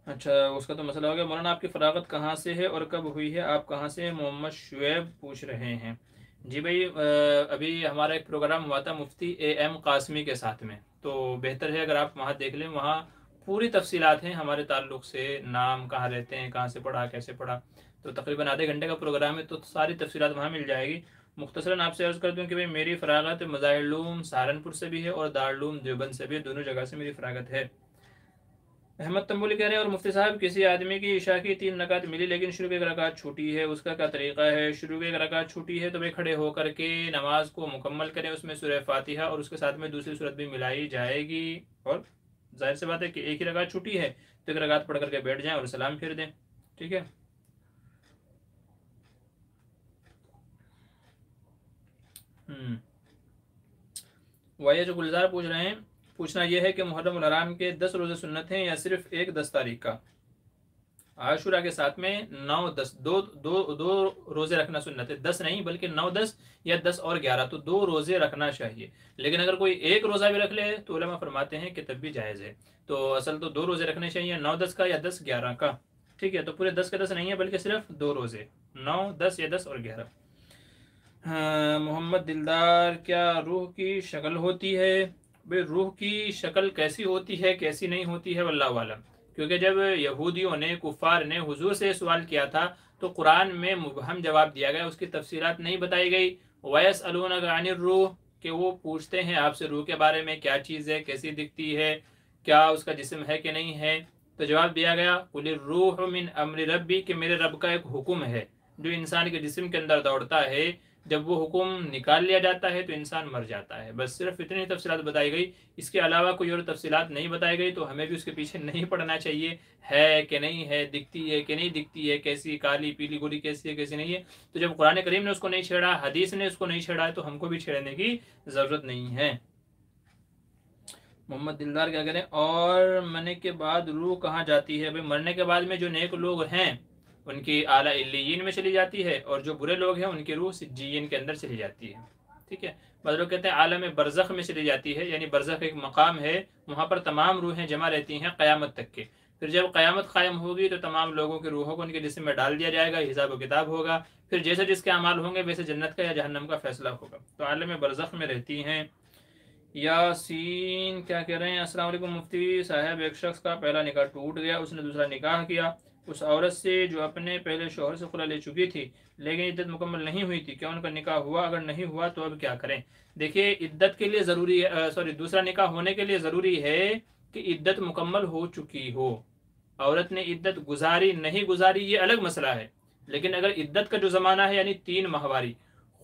Speaker 1: अच्छा उसका तो मसला हो गया। मौलाना आपकी फ़रागत कहाँ से है और कब हुई है? आप कहाँ से? मोहम्मद शुएब पूछ रहे हैं। जी भाई, अभी हमारा एक प्रोग्राम हुआ था मुफ्ती AM कासमी के साथ में, तो बेहतर है अगर आप वहाँ देख लें, वहाँ पूरी तफसीलात हैं हमारे ताल्लुक़ से, नाम, कहाँ रहते हैं, कहाँ से पढ़ा, कैसे पढ़ा, तो तकरीबन आधे घंटे का प्रोग्राम है, तो सारी तफसीलात वहाँ मिल जाएगी। मुख्तसरन आपसे अर्ज़ कर दूँ कि भाई मेरी फ़रागत मज़ाहिर सहारनपुर से भी है और दारुल देवबंद से भी, दोनों जगह से मेरी फ़रागत है। अहमद तंबुली कह रहे हैं और मुफ्ती साहब किसी आदमी की इशा की 3 रकात मिली लेकिन शुरू की एक रकात छूटी है, उसका क्या तरीका है? शुरू की एक रकात छूटी है तो वे खड़े होकर के नमाज को मुकम्मल करें, उसमें सूरह फातिहा और उसके साथ में दूसरी सूरत भी मिलाई जाएगी, और जाहिर सी बात है कि एक ही रकात छूटी है तो एक रकात पढ़ करके बैठ जाएं और सलाम फिर दें। ठीक है। वाया जो गुलजार पूछ रहे हैं, पूछना यह है कि मुहर्रम उल हराम के 10 रोज़े सुन्नत हैं या सिर्फ एक 10 तारीख का? आशुरा के साथ में 9, 10, दो दो दो रोजे रखना सुन्नत है, 10 नहीं बल्कि 9, 10 या 10 और 11, तो 2 रोजे रखना चाहिए। लेकिन अगर कोई एक रोजा भी रख ले तो उलमा फरमाते हैं कि तब भी जायज़ है। तो असल तो 2 रोजे रखने चाहिए, 9, 10 का या 10, 11 का। ठीक है, तो पूरे 10 के 10 नहीं है बल्कि सिर्फ 2 रोजे, 9, 10 या 10 और 11। हाँ, मोहम्मद दिलदार, क्या रूह की शक्ल होती है? भाई रूह की शक्ल कैसी होती है कैसी नहीं होती है वल्लाहु आलम। क्योंकि जब यहूदियों ने कुफार ने हुजूर से सवाल किया था तो कुरान में मुबहम जवाब दिया गया, उसकी तफसीलात नहीं बताई गई। वयस अलूनका अनिर रूह, कि वो पूछते हैं आपसे रूह के बारे में, क्या चीज़ है, कैसी दिखती है, क्या उसका जिस्म है कि नहीं है। तो जवाब दिया गया कुलिर रूह मिन अम्र रब्बी, कि मेरे रब का एक हुक्म है जो इंसान के जिस्म के अंदर दौड़ता है। जब वो हुक्म निकाल लिया जाता है तो इंसान मर जाता है। बस सिर्फ इतनी तफसीलात बताई गई, इसके अलावा कोई और तफसीलात नहीं बताई गई। तो हमें भी उसके पीछे नहीं पड़ना चाहिए, है कि नहीं है, दिखती है कि नहीं दिखती है, कैसी काली पीली गोरी कैसी है कैसी नहीं है। तो जब कुरान करीम ने उसको नहीं छेड़ा, हदीस ने उसको नहीं छेड़ा है, तो हमको भी छेड़ने की ज़रूरत नहीं है। मोहम्मद दिलदार क्या करें, और मरने के बाद रूह कहाँ जाती है? भाई मरने के बाद में जो नेक लोग हैं उनकी आला इल्लियीन में चली जाती है, और जो बुरे लोग हैं उनकी रूह सिज्जीन के अंदर चली जाती है। ठीक है, बाद लोग कहते हैं आलम बरज़ख में चली जाती है, यानी बरज़ख एक मकाम है, वहाँ पर तमाम रूहें जमा रहती हैं क़यामत तक के। फिर जब क़यामत कायम होगी तो तमाम लोगों की रूहों को उनके जिस्म में डाल दिया जाएगा, हिसाब किताब होगा, फिर जैसे जिसके अमाल होंगे वैसे जन्नत का या जहन्नम का फैसला होगा। तो आलम बरज़ख में रहती हैं। यासीन क्या कह रहे हैं, अस्सलाम वालेकुम मुफ्ती साहब, एक शख्स का पहला निकाह टूट गया, उसने दूसरा निकाह किया उस औरत से जो अपने पहले शोहर से खुला ले चुकी थी, लेकिन इद्दत मुकम्मल नहीं हुई थी, क्या उनका निकाह हुआ? अगर नहीं हुआ तो अब क्या करें? देखिए इद्दत के लिए ज़रूरी है, सॉरी, दूसरा निकाह होने के लिए ज़रूरी है कि इद्दत मुकम्मल हो चुकी हो। औरत ने इद्दत गुजारी नहीं गुजारी ये अलग मसला है, लेकिन अगर इद्दत का जो ज़माना है यानी 3 माहवारी,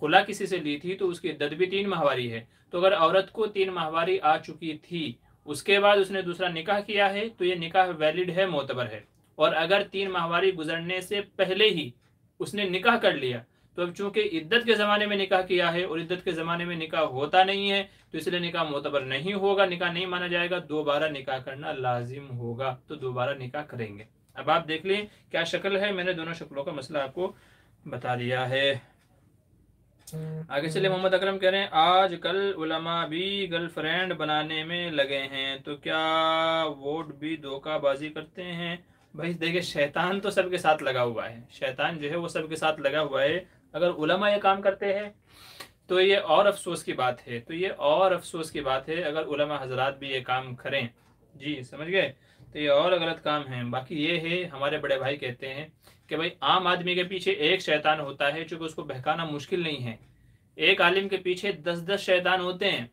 Speaker 1: खुला किसी से ली थी तो उसकी इद्दत भी 3 माहवारी है। तो अगर औरत को 3 माहवारी आ चुकी थी, उसके बाद उसने दूसरा निकाह किया है तो ये निकाह वैलिड है, मोतबर है। और अगर 3 माहवारी गुजरने से पहले ही उसने निकाह कर लिया, तो अब चूंकि इद्दत के ज़माने में निकाह किया है और इद्दत के ज़माने में निकाह होता नहीं है, तो इसलिए निकाह मोतबर नहीं होगा, निकाह नहीं माना जाएगा, दोबारा निकाह करना लाजिम होगा। तो दोबारा निकाह करेंगे। अब आप देख लें क्या शक्ल है, मैंने दोनों शक्लों का मसला आपको बता दिया है। आगे चलिए, मोहम्मद अकरम कह रहे हैं आजकल उलमा भी गर्लफ्रेंड बनाने में लगे हैं, तो क्या वोट भी धोखाबाजी करते हैं? भाई देखिए, शैतान तो सबके साथ लगा हुआ है, शैतान जो है वो सबके साथ लगा हुआ है। अगर उलमा ये काम करते हैं तो ये और अफसोस की बात है, तो ये और अफसोस की बात है अगर उलमा हजरात भी ये काम करें। जी समझ गए, तो ये और गलत काम है। बाकी ये है, हमारे बड़े भाई कहते हैं कि भाई आम आदमी के पीछे एक शैतान होता है, चूँकि उसको बहकाना मुश्किल नहीं है। एक आलिम के पीछे 10-10 शैतान होते हैं,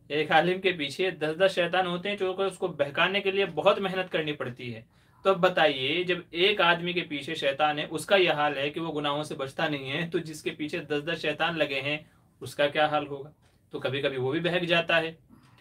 Speaker 1: एक आलिम के पीछे 10-10 शैतान होते हैं, जो उसको बहकाने के लिए बहुत मेहनत करनी पड़ती है। तो अब बताइए, जब एक आदमी के पीछे शैतान है, उसका यह हाल है कि वो गुनाहों से बचता नहीं है, तो जिसके पीछे 10-10 शैतान लगे हैं उसका क्या हाल होगा? तो कभी कभी वो भी बहक जाता है।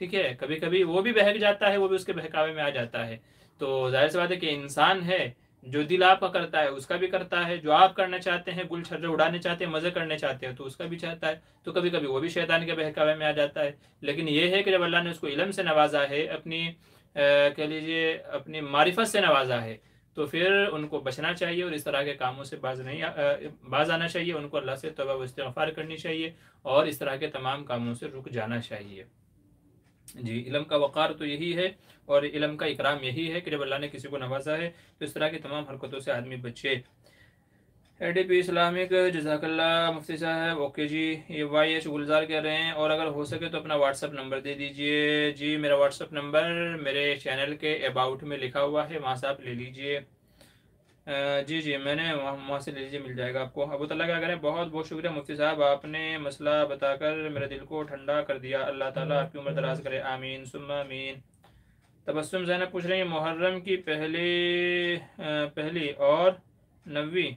Speaker 1: ठीक है, कभी कभी वो भी बहक जाता है, वो भी उसके बहकावे में आ जाता है। तो जाहिर सी बात है कि इंसान है, जो दिल आपका करता है उसका भी करता है, जो आप करना चाहते हैं, गुल छर्रे उड़ाने चाहते हैं, मजे करने चाहते हैं, तो उसका भी चाहता है। तो कभी कभी वो भी शैतान के बहकावे में आ जाता है। लेकिन ये है कि जब अल्लाह ने उसको इल्म से नवाजा है, अपनी कह लीजिए अपनी मारिफत से नवाजा है, तो फिर उनको बचना चाहिए और इस तरह के कामों से बाज आना चाहिए। उनको अल्लाह से तौबा व इस्तिग़फ़ार करनी चाहिए और इस तरह के तमाम कामों से रुक जाना चाहिए। जी, इल्म का वक़ार तो यही है और इल्म का इकराम यही है कि जब अल्लाह ने किसी को नवाजा है तो इस तरह की तमाम हरकतों से आदमी बचे। एडीपी इस्लामिक जज़ाकल्लाह मुफ्ती साहब, ओके जी। ये YH गुलजार कह रहे हैं और अगर हो सके तो अपना व्हाट्सअप नंबर दे दीजिए। जी, मेरा व्हाट्सअप नंबर मेरे चैनल के अबाउट में लिखा हुआ है, वहाँ से आप ले लीजिए। जी जी, मैंने वहाँ से ले लीजिए, मिल जाएगा आपको। अबू तल्ला क्या करें, बहुत बहुत शुक्रिया मुफ्ती साहब, आपने मसला बताकर मेरे दिल को ठंडा कर दिया। अल्लाह ताला आपकी उम्र दराज करे, आमीन सुम्मा आमीन। तबस्सुम ज़ैनब पूछ रही है मुहर्रम की पहली और 9वीं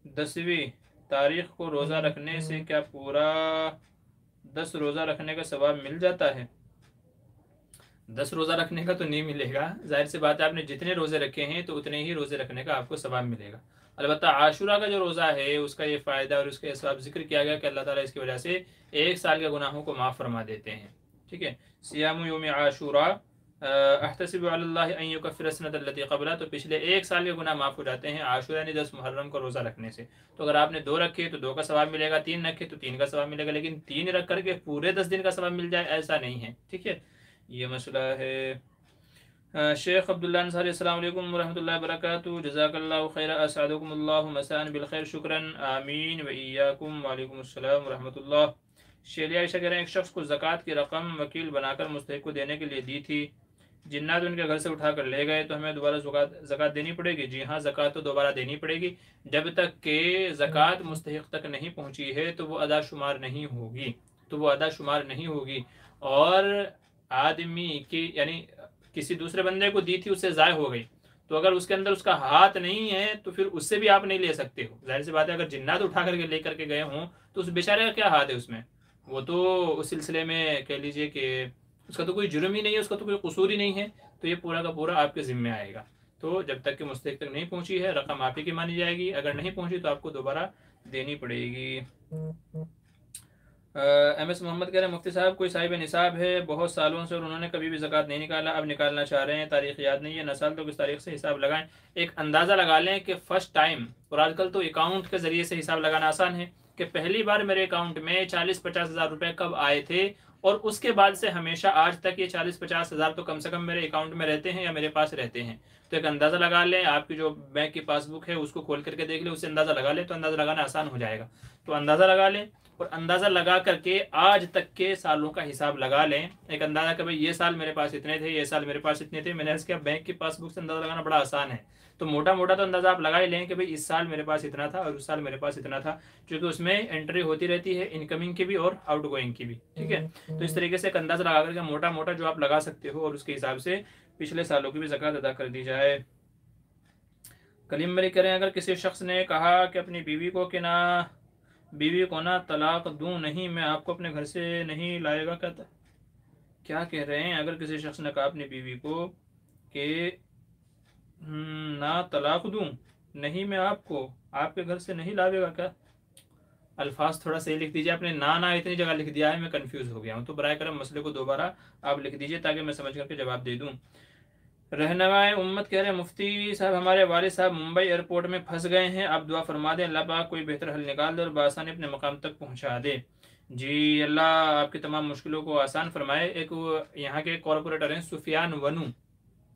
Speaker 1: 10वीं तारीख को रोज़ा रखने से क्या पूरा 10 रोज़ा रखने का सवाब मिल जाता है? 10 रोज़ा रखने का तो नहीं मिलेगा, जाहिर सी बात है, आपने जितने रोज़े रखे हैं तो उतने ही रोज़े रखने का आपको सवाब मिलेगा। अलबत्ता आशूरा का जो रोज़ा है उसका ये फ़ायदा और उसके सवाब जिक्र किया गया कि अल्लाह ताला इसकी वजह से 1 साल के गुनाहों को माफ़ फरमा देते हैं। ठीक है, सियाम यौम आशूरा अहतसिबु अलल्लाहि अन युकफ्फिर सनत अल्लती क़बला, तो पिछले 1 साल के गुनाह माफ़ हो जाते हैं आशूरा यानी 10 मुहर्रम का रोज़ा रखने से। तो अगर आपने 2 रखे तो 2 का सवाब मिलेगा, 3 रखे तो 3 का सवाब मिलेगा, लेकिन 3 रख करके पूरे 10 दिन का सवाब मिल जाए ऐसा नहीं है। ठीक है, ये मसला है। शेख अब्दुल्ला अंसारी, अस्सलाम वालेकुम वरहमतुल्लाहि वबरकातुहू, जज़ाकल्लाहु खैरा, असअदुकुमुल्लाहु मसान बिल खैर, शुक्रन, आमीन व इय्याकुम, वालेकुम अस्सलाम वरहमतुल्लाह। शेलिया आयशा कह रहे हैं, एक शख्स को ज़कात की रकम वकील बनाकर मुस्तहिक को देने के लिए दी थी, जिन्नात उनके घर से उठा कर ले गए, तो हमें दोबारा ज़कात देनी पड़ेगी? जी हाँ, ज़कात तो दोबारा देनी पड़ेगी। जब तक के ज़कात मुस्तहिक तक नहीं पहुँची है तो वो अदा शुमार नहीं होगी, और आदमी की यानी किसी दूसरे बंदे को दी थी, उससे ज़ाय हो गई, तो अगर उसके अंदर उसका हाथ नहीं है तो फिर उससे भी आप नहीं ले सकते हो। जाहिर सी बात है, अगर जिन्नात उठा करके लेकर के गए हों तो उस बेचारे का क्या हाथ है उसमें? वो तो उस सिलसिले में कह लीजिए कि उसका तो कोई जुर्म ही नहीं है, उसका तो कोई कसूर ही नहीं है, तो ये पूरा का पूरा आपके ज़िम्मे आएगा। तो जब तक कि मुस्तहिक तक नहीं पहुंची है, रकम आप ही की मानी जाएगी, अगर नहीं पहुंची तो आपको दोबारा देनी पड़ेगी। MS मोहम्मद कह रहे हैं, मुफ्ती साहब कोई साहिब निसाब है बहुत सालों से और उन्होंने कभी भी ज़कात नहीं निकाला, अब निकालना चाह रहे हैं, तारीख याद नहीं है, न साल तो किस तारीख से हिसाब लगाएं? एक अंदाज़ा लगा लें कि फ़र्स्ट टाइम, और आजकल तो अकाउंट के ज़रिए से हिसाब लगाना आसान है, कि पहली बार मेरे अकाउंट में 40-50 हज़ार रुपये कब आए थे, और उसके बाद से हमेशा आज तक ये 40-50 हज़ार तो कम से कम मेरे अकाउंट में रहते हैं या मेरे पास रहते हैं। तो एक अंदाज़ा लगा लें, आपकी जो बैंक की पासबुक है उसको खोल करके देख लें, उससे अंदाज़ा लगा लें, तो अंदाज़ा लगाना आसान हो जाएगा। तो अंदाज़ा लगा लें, और अंदाज़ा लगा करके आज तक के सालों का हिसाब लगा लें, एक अंदाज़ा कि भाई ये साल मेरे पास इतने थे, ये साल मेरे पास इतने थे। मैंने इसके बैंक की पासबुक से अंदाज़ा लगाना बड़ा आसान है, तो मोटा मोटा तो अंदाज़ा आप लगा ही लें कि भाई इस साल मेरे पास इतना था और उस साल मेरे पास इतना था, क्योंकि उसमें एंट्री होती रहती है इनकमिंग की भी और आउट गोइंग की भी, ठीक है। तो इस तरीके से एक अंदाज़ा लगा करके मोटा मोटा जो आप लगा सकते हो, और उसके हिसाब से पिछले सालों की भी ज़कात अदा कर दी जाए। कलीम मलिक करें, अगर किसी शख्स ने कहा कि अपनी बीवी को ना तलाक दूं, नहीं मैं आपको अपने घर से नहीं लाएगा, क्या कह रहे हैं? अगर किसी शख्स ने कहा अपनी बीवी को कि ना तलाक दूं, नहीं मैं आपको आपके घर से नहीं लावेगा, क्या? अल्फाज थोड़ा सही लिख दीजिए, आपने ना इतनी जगह लिख दिया है, मैं कंफ्यूज हो गया हूँ, तो बराए करम मसले को दोबारा आप लिख दीजिए ताकि मैं समझ करके जवाब दे दूँ। रहनुमाए उम्मत कह रहे हैं, मुफ्ती साहब हमारे वालिद साहब मुंबई एयरपोर्ट में फंस गए हैं, आप दुआ फरमा दें, अल्लाह पाक कोई बेहतर हल निकाल दे और बआसानी अपने मकाम तक पहुंचा दे। जी, अल्लाह आपकी तमाम मुश्किलों को आसान फरमाए। एक यहाँ के कॉरपोरेटर हैं सुफियान वनू,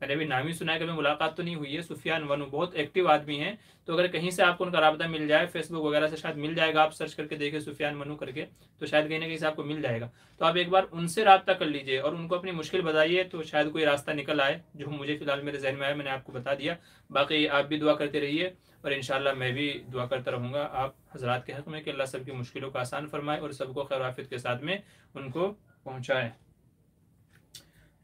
Speaker 1: मैंने भी नाम ही सुना है, कभी मुलाकात तो नहीं हुई है। सुफियान वनू बहुत एक्टिव आदमी हैं, तो अगर कहीं से आपको उनका राब्ता मिल जाए, फेसबुक वगैरह से शायद मिल जाएगा, आप सर्च करके देखिए सुफियान वनू करके, तो शायद कहीं ना कहीं से आपको मिल जाएगा। तो आप एक बार उनसे राब्ता कर लीजिए और उनको अपनी मुश्किल बताइए, तो शायद कोई रास्ता निकल आए, जो मुझे फिलहाल मेरे जहन में आया मैंने आपको बता दिया। बाकी आप भी दुआ करते रहिए और इंशाल्लाह मैं भी दुआ करता रहूँगा आप हजरात के हक़ में कि अल्लाह सबकी मुश्किलों को आसान फरमाए और सबको खैर आफियत के साथ में उनको पहुँचाए।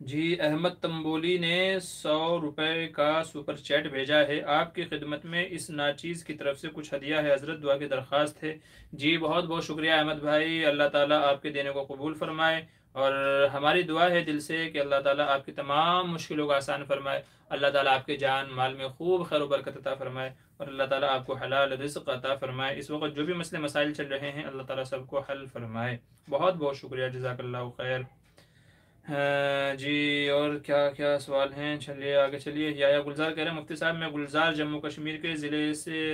Speaker 1: जी, अहमद तंबोली ने 100 रुपये का सुपर चैट भेजा है, आपकी खिदमत में इस नाचीज़ की तरफ से कुछ हदिया है हज़रत, दुआ की दरख्वास्त है। जी, बहुत बहुत शुक्रिया अहमद भाई, अल्लाह ताला आपके देने को कबूल फरमाए, और हमारी दुआ है दिल से कि अल्लाह ताला आपकी तमाम मुश्किलों को आसान फरमाए, अल्लाह ताला आपके जान माल में खूब खैर बरकत अता फरमाए, और अल्लाह ताला आपको हलाल रिज़्क़ अता फरमाए। इस वक्त जो भी मसले मसाइल चल रहे हैं अल्लाह ताला सबको हल फरमाए। बहुत बहुत शुक्रिया, जज़ाकल्लाहु खैर। हाँ जी, और क्या क्या सवाल हैं? चलिए आगे चलिए। या गुलजार कह रहे हैं, मुफ्ती साहब मैं गुलजार जम्मू कश्मीर के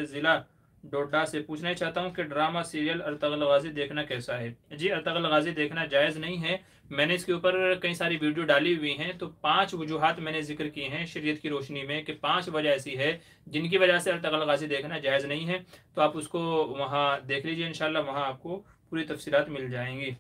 Speaker 1: ज़िला डोडा से पूछना चाहता हूँ कि ड्रामा सीरियल अर्तगल गाजी देखना कैसा है? जी, अर्तगल गाजी देखना जायज़ नहीं है, मैंने इसके ऊपर कई सारी वीडियो डाली हुई हैं, तो 5 वजूहात मैंने जिक्र किए हैं शरीयत की रोशनी में कि 5 वजह ऐसी है जिनकी वजह से अर्तगल गाजी देखना जायज़ नहीं है, तो आप उसको वहाँ देख लीजिए, इंशाल्लाह वहाँ आपको पूरी तफसीलात मिल जाएंगी।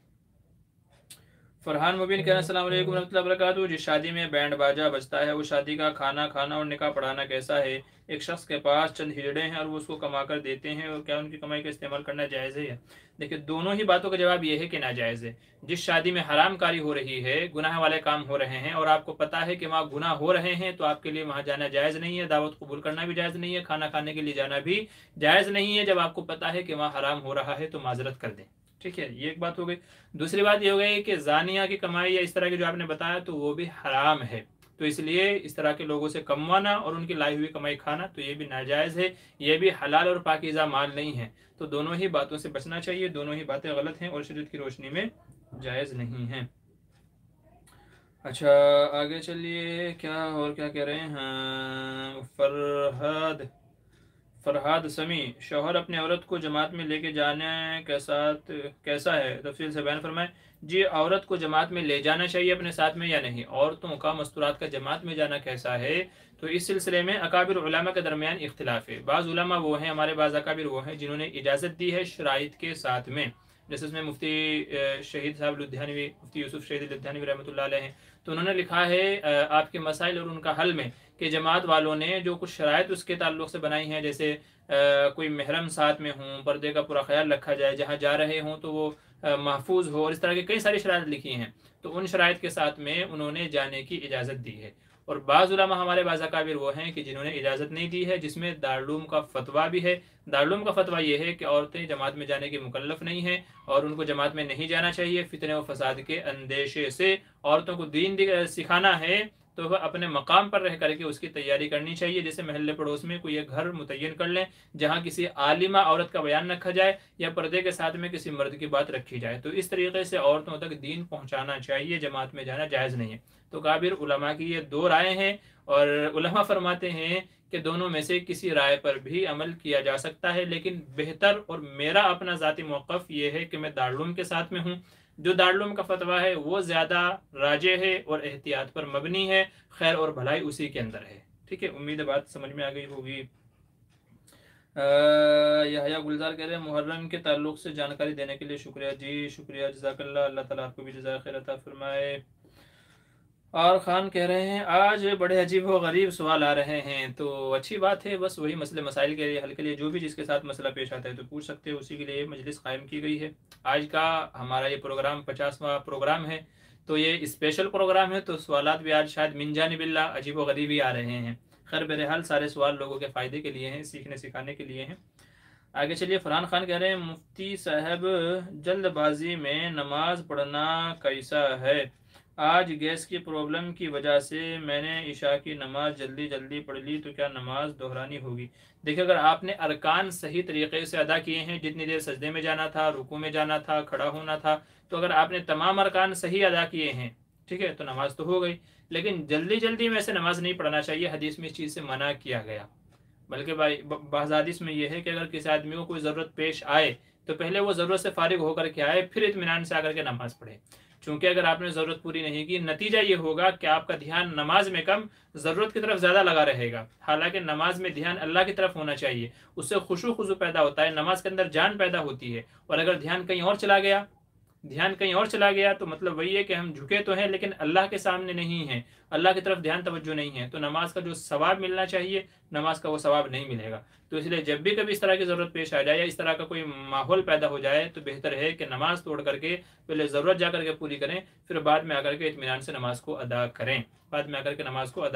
Speaker 1: फरहान मुबीन कहना, अस्सलाम वालेकुम रहमतुल्लाहि व बरकातुहू। जिस शादी में बैंड बाजा बजता है, वो शादी का खाना खाना और निकाह पढ़ाना कैसा है? एक शख्स के पास चंद हिजड़े हैं और वो उसको कमा कर देते हैं, और क्या उनकी कमाई का इस्तेमाल करना जायज़ है? देखिए, दोनों ही बातों का जवाब ये है कि नाजायज़ है। जिस शादी में हरामकारी हो रही है, गुनाह वाले काम हो रहे हैं, और आपको पता है कि वहाँ गुनाह हो रहे हैं, तो आपके लिए वहाँ जाना जायज़ नहीं है, दावत कबूल करना भी जायज़ नहीं है, खाना खाने के लिए जाना भी जायज़ नहीं है। जब आपको पता है कि वहाँ हराम हो रहा है तो माजरत कर दें, ठीक है, ये एक बात हो गई। दूसरी बात ये हो गई कि जानिया की कमाई या इस तरह की जो आपने बताया, तो वो भी हराम है, तो इसलिए इस तरह के लोगों से कमवाना और उनकी लाई हुई कमाई खाना, तो ये भी नाजायज़ है, ये भी हलाल और पाकीज़ा माल नहीं है। तो दोनों ही बातों से बचना चाहिए, दोनों ही बातें गलत हैं और शरीयत की रोशनी में जायज़ नहीं है। अच्छा, आगे चलिए, क्या और क्या कह रहे हैं? हाँ, फरहाद समी, शौहर अपने औरत को जमात में लेके जाने के साथ कैसा है, तफसील से बयान फरमाएं। जी, औरत को जमात में ले जाना चाहिए अपने साथ में या नहीं, औरतों का मस्तूरात का जमात में जाना कैसा है, तो इस सिलसिले में अकाबिर उलमा के दरमियान इख्तिलाफ है। बाज़ उलमा वो हैं, हमारे बाज़ अकाबिर वो हैं जिन्होंने इजाज़त दी है शराइत के साथ में, जैसे उसमें मुफ्ती शहीद साहब लुधियानवी, मुफ्ती यूसुफ शहीद लुधियानवी रहमतुल्लाह अलैह हैं, तो उन्होंने लिखा है आपके मसाइल और उनका हल में कि जमात वालों ने जो कुछ शराइत उसके ताल्लुक़ से बनाई हैं, जैसे कोई महरम साथ में हों, पर्दे का पूरा ख्याल रखा जाए, जहाँ जा रहे हों तो वो महफूज हो, और इस तरह की कई सारी शराइत लिखी हैं, तो उन शराइत के साथ में उन्होंने जाने की इजाज़त दी है। और बाज़ उलमा हमारे बाज़ अकाबिर वो हैं कि जिन्होंने इजाज़त नहीं दी है, जिसमें दारुल का फतवा भी है। दारुल का फतवा ये है कि औरतें जमात में जाने की मुकल्लफ नहीं हैं और उनको जमात में नहीं जाना चाहिए। फितने और फसाद के अंदेशे से औरतों को दीन सिखाना है तो वह अपने मकाम पर रह करके उसकी तैयारी करनी चाहिए। जैसे महल्ले पड़ोस में कोई एक घर मुतय्यन कर लें जहाँ किसी आलिमा औरत का बयान रखा जाए या पर्दे के साथ में किसी मर्द की बात रखी जाए, तो इस तरीके से औरतों तक दीन पहुँचाना चाहिए, जमात में जाना जायज़ नहीं है। तो काबिर उलमा की ये दो राय हैं और उलमा फरमाते हैं कि दोनों में से किसी राय पर भी अमल किया जा सकता है, लेकिन बेहतर और मेरा अपना ज़ाती मौक़िफ़ ये है कि मैं दारुल के साथ में हूँ। जो दारुल का फतवा है वो ज़्यादा राजे है और एहतियात पर मबनी है, खैर और भलाई उसी के अंदर है। ठीक है, उम्मीद है बात समझ में आ गई होगी। यहया गुलजार कह रहे हैं मुहर्रम के ताल्लुक़ से जानकारी देने के लिए शुक्रिया। जी शुक्रिया, जज़ाकल्लाह, अल्लाह ताला आपको भी जज़ाए खैर अता फरमाए। और ख़ान कह रहे हैं आज बड़े अजीब व गरीब सवाल आ रहे हैं, तो अच्छी बात है, बस वही मसले मसाइल के लिए हल के लिए जो भी जिसके साथ मसला पेश आता है तो पूछ सकते हैं, उसी के लिए मजलिस कायम की गई है। आज का हमारा ये प्रोग्राम 50वां प्रोग्राम है, तो ये स्पेशल प्रोग्राम है, तो सवालात भी आज शायद मिन जानिबिल्लाह अजीब व गरीब ही आ रहे हैं। खैर बहरहाल सारे सवाल लोगों के फ़ायदे के लिए हैं, सीखने सिखाने के लिए हैं। आगे चलिए, फरहान खान कह रहे हैं मुफ्ती साहब जल्दबाजी में नमाज पढ़ना कैसा है? आज गैस की प्रॉब्लम की वजह से मैंने इशा की नमाज जल्दी जल्दी पढ़ ली, तो क्या नमाज दोहरानी होगी? देखिए, अगर आपने अरकान सही तरीके से अदा किए हैं, जितनी देर सजदे में जाना था, रुकू में जाना था, खड़ा होना था, तो अगर आपने तमाम अरकान सही अदा किए हैं, ठीक है, तो नमाज तो हो गई। लेकिन जल्दी जल्दी में से नमाज नहीं पढ़ना चाहिए, हदीस में इस चीज़ से मना किया गया। बल्कि भाई बाज़ हदीस में यह है कि अगर किसी आदमी को कोई ज़रूरत पेश आए तो पहले वो ज़रूरत से फारिग होकर के आए, फिर इत्मीनान से आकर के नमाज पढ़े। चूँकि अगर आपने ज़रूरत पूरी नहीं की, नतीजा ये होगा कि आपका ध्यान नमाज में कम, ज़रूरत की तरफ ज़्यादा लगा रहेगा। हालांकि नमाज में ध्यान अल्लाह की तरफ होना चाहिए, उससे खुशू खुजू पैदा होता है, नमाज के अंदर जान पैदा होती है। और अगर ध्यान कहीं और चला गया तो मतलब वही है कि हम झुके तो हैं लेकिन अल्लाह के सामने नहीं हैं, अल्लाह की तरफ ध्यान तवज्जो नहीं है, तो नमाज का जो सवाब मिलना चाहिए, नमाज का वो सवाब नहीं मिलेगा। तो इसलिए जब भी कभी इस तरह की ज़रूरत पेश आ जाए या इस तरह का कोई माहौल पैदा हो जाए, तो बेहतर है कि नमाज तोड़ करके पहले ज़रूरत जा करके पूरी करें, फिर बाद में आकर के इत्मीनान से नमाज को अदा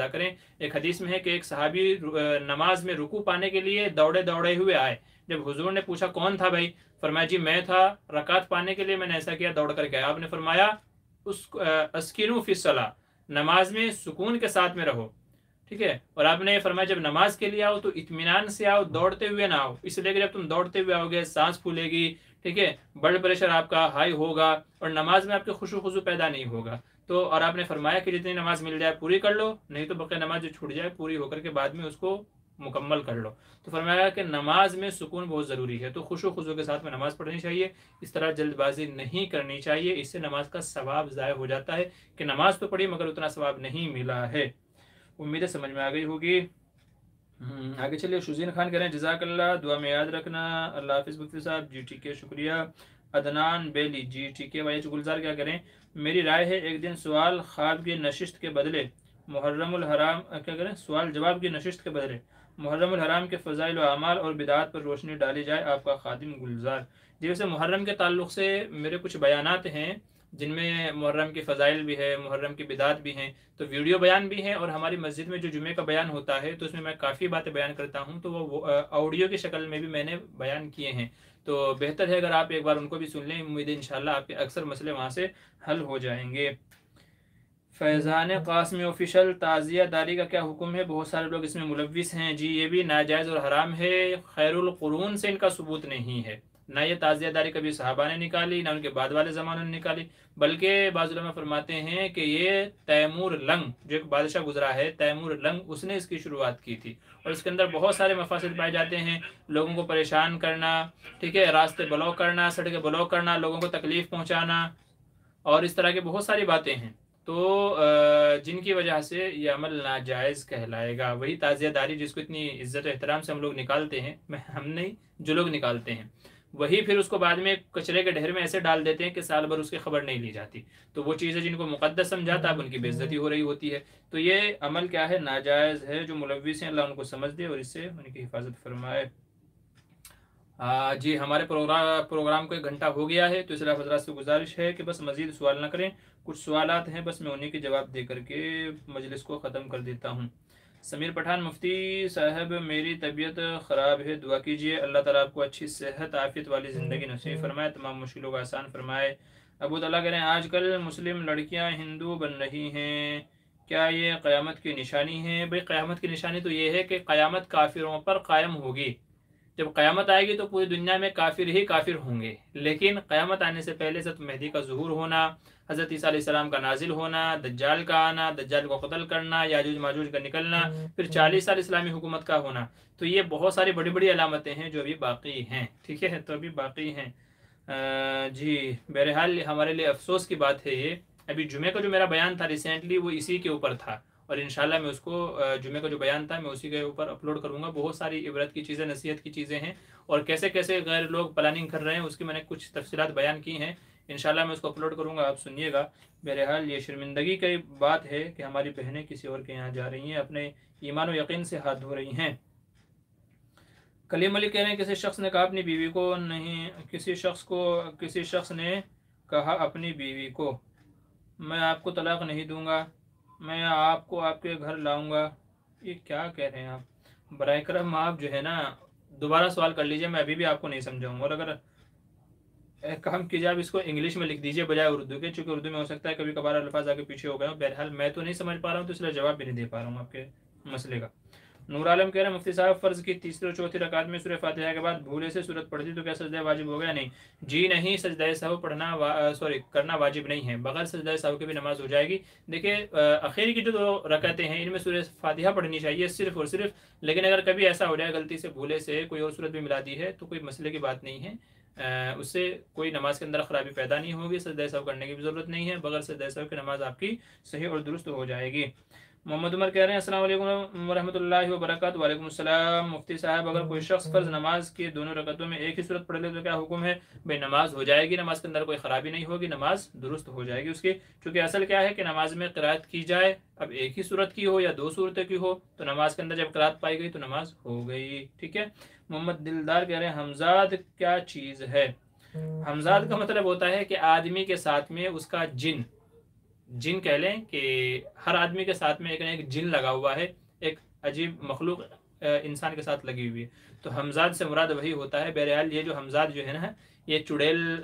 Speaker 1: करें। एक हदीस में है कि एक सहाबी नमाज में रुकू पाने के लिए दौड़े दौड़े हुए आए। जब हुजूर ने पूछा कौन था भाई, फरमाया जी मैं था, रकात पाने के लिए मैंने ऐसा किया, दौड़ करके आया। आपने फरमाया उस अस्किनू फिस्सला, नमाज में सुकून के साथ में रहो, ठीक है। और आपने फरमाया जब नमाज के लिए आओ तो इत्मीनान से आओ, दौड़ते हुए ना आओ, इसलिए कि जब तुम दौड़ते हुए आओगे सांस फूलेगी, ठीक है, ब्लड प्रेशर आपका हाई होगा और नमाज में आपके खुशू खुशू पैदा नहीं होगा। तो और आपने फरमाया कि जितनी नमाज मिल जाए पूरी कर लो, नहीं तो बक़िया नमाज जो छूट जाए पूरी होकर के बाद में उसको मुकम्मल कर लो। तो फरमाया कि नमाज में सुकून बहुत ज़रूरी है, तो खुशू खुशू के साथ में नमाज पढ़नी चाहिए, इस तरह जल्दबाजी नहीं करनी चाहिए, इससे नमाज का सवाब ज़ाय हो जाता है कि नमाज तो पढ़ी मगर उतना सवाब नहीं मिला है। उम्मीद है समझ में आ गई होगी। आगे चलिए, शुजीन खान कह रहे हैं जज़ाकल्लाह, दुआ में याद रखना, अल्लाह हाफिज़ मुफ्ती साहब। जी ठीक है, शुक्रिया। अदनान बेली, जी ठीक है भाई। गुलजार क्या करें, मेरी राय है एक दिन सवाल ख्वाब की नशिस्त के बदले मुहर्रमुल हराम, क्या करें, सवाल जवाब की नशिस्त के बदले मुहर्रमुल हराम के फ़ज़ाइल व अमाल और बिदात पर रोशनी डाली जाए। आपका खादिम गुलजार। जी वैसे मुहर्रम के ताल्लुक़ से मेरे कुछ बयानात हैं जिनमें मुहर्रम की फ़ज़ाइल भी है, मुहर्रम की बिदात भी हैं, तो वीडियो बयान भी हैं, और हमारी मस्जिद में जो जुमे का बयान होता है तो उसमें मैं काफ़ी बातें बयान करता हूँ, तो वो ऑडियो की शक्ल में भी मैंने बयान किए हैं। तो बेहतर है अगर आप एक बार उनको भी सुन लें, उम्मीद है इंशाल्लाह आपके अक्सर मसले वहाँ से हल हो जाएंगे। फैज़ान कासमी ऑफिशियल, ताज़िया दारी का क्या हुक्म है? बहुत सारे लोग इसमें मुलव्विस हैं। जी ये भी नाजायज़ और हराम है, खैरुल कुरून से इनका सबूत नहीं है। ना ये ताज़ियादारी कभी सहाबा ने निकाली, ना उनके बाद वाले ज़मानों ने निकाली, बल्कि बाज़ उलमा फरमाते हैं कि ये तैमूर लंग, जो एक बादशाह गुजरा है तैमूर लंग, उसने इसकी शुरुआत की थी। और इसके अंदर बहुत सारे मफासिद पाए जाते हैं, लोगों को परेशान करना, ठीक है, रास्ते ब्लॉक करना, सड़कें ब्लॉक करना, लोगों को तकलीफ़ पहुँचाना, और इस तरह की बहुत सारी बातें हैं। तो जिनकी वजह से ये अमल नाजायज़ कहलाएगा। वही ताज़ियादारी जिसको इतनी इज्जत एहतराम से हम लोग निकालते हैं, मैं हम नहीं, जो लोग निकालते हैं, वही फिर उसको बाद में कचरे के ढेर में ऐसे डाल देते हैं कि साल भर उसकी खबर नहीं ली जाती। तो वो चीज़ें जिनको मुक़द्दस समझाता अब उनकी बेइज्जती हो रही होती है। तो ये अमल क्या है, नाजायज़ है। जो मुलव्विस हैं अल्लाह उनको समझ दे और इससे उनकी हिफाजत फरमाए। जी, हमारे प्रोग्राम को 1 घंटा हो गया है, तो इसलिए हज़रात से गुजारिश है कि बस मज़ीद सवाल ना करें। कुछ सवालात हैं, बस मैं उन्हीं के जवाब दे करके मजलिस को ख़त्म कर देता हूँ। समीर पठान, मुफ्ती साहब मेरी तबीयत ख़राब है, दुआ कीजिए, अल्लाह ताला आपको अच्छी सेहत आफ़ियत वाली ज़िंदगी नसीब फरमाए, तमाम मुश्किलों को आसान फरमाए। अबू तला कह रहे हैं आजकल मुस्लिम लड़कियाँ हिंदू बन रही हैं, क्या ये क़यामत की निशानी है? भाई, क़यामत की निशानी तो ये है कि क़यामत काफिरों पर कायम होगी। जब क़यामत आएगी तो पूरी दुनिया में काफिर ही काफिर होंगे, लेकिन क़यामत आने से पहले हज़रत मेहदी का ज़ुहूर होना, हज़रत ईसा अलैहिस्सलाम का नाजिल होना, दज्जाल का आना, दज्जाल को कत्ल करना, याजूज माजूज का निकलना, फिर 40 साल इस्लामी हुकूमत का होना, तो ये बहुत सारी बड़ी बड़ी अलामतें हैं जो अभी बाकी हैं। ठीक है, तो अभी बाकी हैं। जी, बहरहाल हमारे लिए अफसोस की बात है ये। अभी जुमे का जो मेरा बयान था रिसेंटली, वो इसी के ऊपर था, और इंशाल्लाह मैं उसको जुमे का जो बयान था मैं उसी के ऊपर अपलोड करूँगा। बहुत सारी इबरत की चीज़ें, नसीहत की चीज़ें हैं, और कैसे कैसे गैर लोग प्लानिंग कर रहे हैं उसकी मैंने कुछ तफसीलात बयान की हैं। इंशाल्लाह मैं उसको अपलोड करूँगा, आप सुनिएगा। बहरहाल ये शर्मिंदगी की बात है कि हमारी बहनें किसी और के यहाँ जा रही हैं, अपने ईमान व यकीन से हाथ धो रही हैं। कलीम अली कह रहे हैं किसी शख्स ने कहा अपनी बीवी को नहीं, किसी शख्स ने कहा अपनी बीवी को, मैं आपको तलाक नहीं दूंगा, मैं आपको आपके घर लाऊंगा। ये क्या कह रहे हैं आप? बराए करम आप जो है ना, दोबारा सवाल कर लीजिए, मैं अभी भी आपको नहीं समझाऊंगा। और अगर एक काम कीजिए, आप इसको इंग्लिश में लिख दीजिए बजाय उर्दू के, चूँकि उर्दू में हो सकता है कभी कभार अल्फाज आगे पीछे हो गए हो। बहरहाल मैं तो नहीं समझ पा रहा हूँ, तो इसलिए जवाब भी नहीं दे पा रहा हूँ आपके मसले का। नूर आलम कह रहे हैं मुफ्ती साहब, फ़र्ज़ की तीसरी और चौथी रकात में सूरह फातिहा के बाद भूले से सूरत पढ़ती तो क्या सजदा वाजिब हो गया? नहीं जी, नहीं, सजदा सहव करना वाजिब नहीं है, बगैर सजदा सहव के भी नमाज हो जाएगी। देखिए, आखिर की जो 2 रकातें हैं इनमें सूरह फातिहा पढ़नी चाहिए सिर्फ और सिर्फ, लेकिन अगर कभी ऐसा हो जाए गलती से भूले से कोई और सूरत भी मिला दी है तो कोई मसले की बात नहीं है। उससे कोई नमाज के अंदर ख़राबी पैदा नहीं होगी, सजदा सहव करने की भी ज़रूरत नहीं है, बगैर सजदा सहव की नमाज आपकी सही और दुरुस्त हो जाएगी। मोहम्मद उमर कह रहे हैं अस्सलाम वालेकुम वरहमतुल्लाहि वबरकातुहू। वालेकुम अस्सलाम। मुफ्ती साहब, अगर कोई शख्स फ़र्ज़ नमाज के दोनों रकतों में एक ही सूरत पढ़ ले तो क्या हुक्म है? भाई, नमाज हो जाएगी, नमाज के अंदर कोई ख़राबी नहीं होगी, नमाज दुरुस्त हो जाएगी उसकी। क्योंकि असल क्या है कि नमाज में क़िराअत की जाए, अब एक ही सूरत की हो या 2 सूरतें की हो, तो नमाज के अंदर जब क़िराअत पाई गई तो नमाज हो गई। ठीक है। मोहम्मद दिलदार कह रहे हैं हमजाद क्या चीज़ है? हमजाद का मतलब होता है कि आदमी के साथ में उसका जिन कह लें कि हर आदमी के साथ में एक ना एक जिन लगा हुआ है, एक अजीब मखलूक इंसान के साथ लगी हुई है, तो हमजाद से मुराद वही होता है। बहरहाल ये जो हमजाद जो है ना, ये चुड़ैल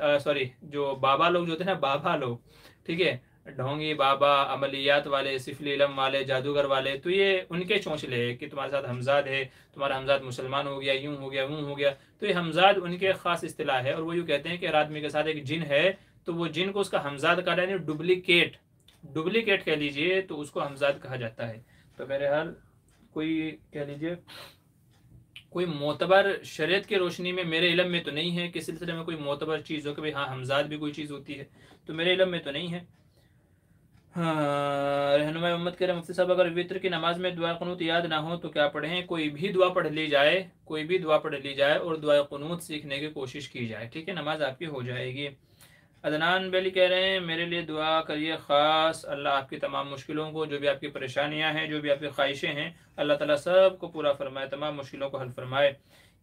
Speaker 1: जो बाबा लोग जो होते हैं ना, बाबा लोग, ठीक है, ढोंगी बाबा, अमलियात वाले, सिफली इलम वाले, जादूगर वाले, तो ये उनके चौंचले है कि तुम्हारे साथ हमजाद है, तुम्हारा हमजाद मुसलमान हो गया, यूं हो गया, वूं हो गया। तो ये हमजाद उनके ख़ास इस्तिलाह है, और वो यूँ कहते हैं कि हर आदमी के साथ एक जिन है, तो वो जिन को उसका हमजाद कहा, यानी डुप्लीकेट कह लीजिए, तो उसको हमजाद कहा जाता है। तो बहरहाल कोई कह लीजिए कोई मोतबर शरीयत की रोशनी में मेरे इल्म में तो नहीं है कि सिलसिले में कोई मोतबर चीज़ हो कि भाई हाँ हमजाद भी कोई चीज़ होती है, तो मेरे इल्म में तो नहीं है। हाँ, रहनुमा मोहम्मद कह रहे मुफ्ती साहब, अगर वित्र की नमाज में दुआ क़ुनूत याद ना हो तो क्या पढ़ें? कोई भी दुआ पढ़ ली जाए और दुआ क़ुनूत सीखने की कोशिश की जाए, ठीक है, नमाज आपकी हो जाएगी। अदनान बेली कह रहे हैं मेरे लिए दुआ करिए ख़ास, अल्लाह आपकी तमाम मुश्किलों को, जो भी आपकी परेशानियां हैं, जो भी आपकी ख्वाहिशें हैं, अल्लाह ताला सब को पूरा फरमाए, तमाम मुश्किलों को हल फरमाए।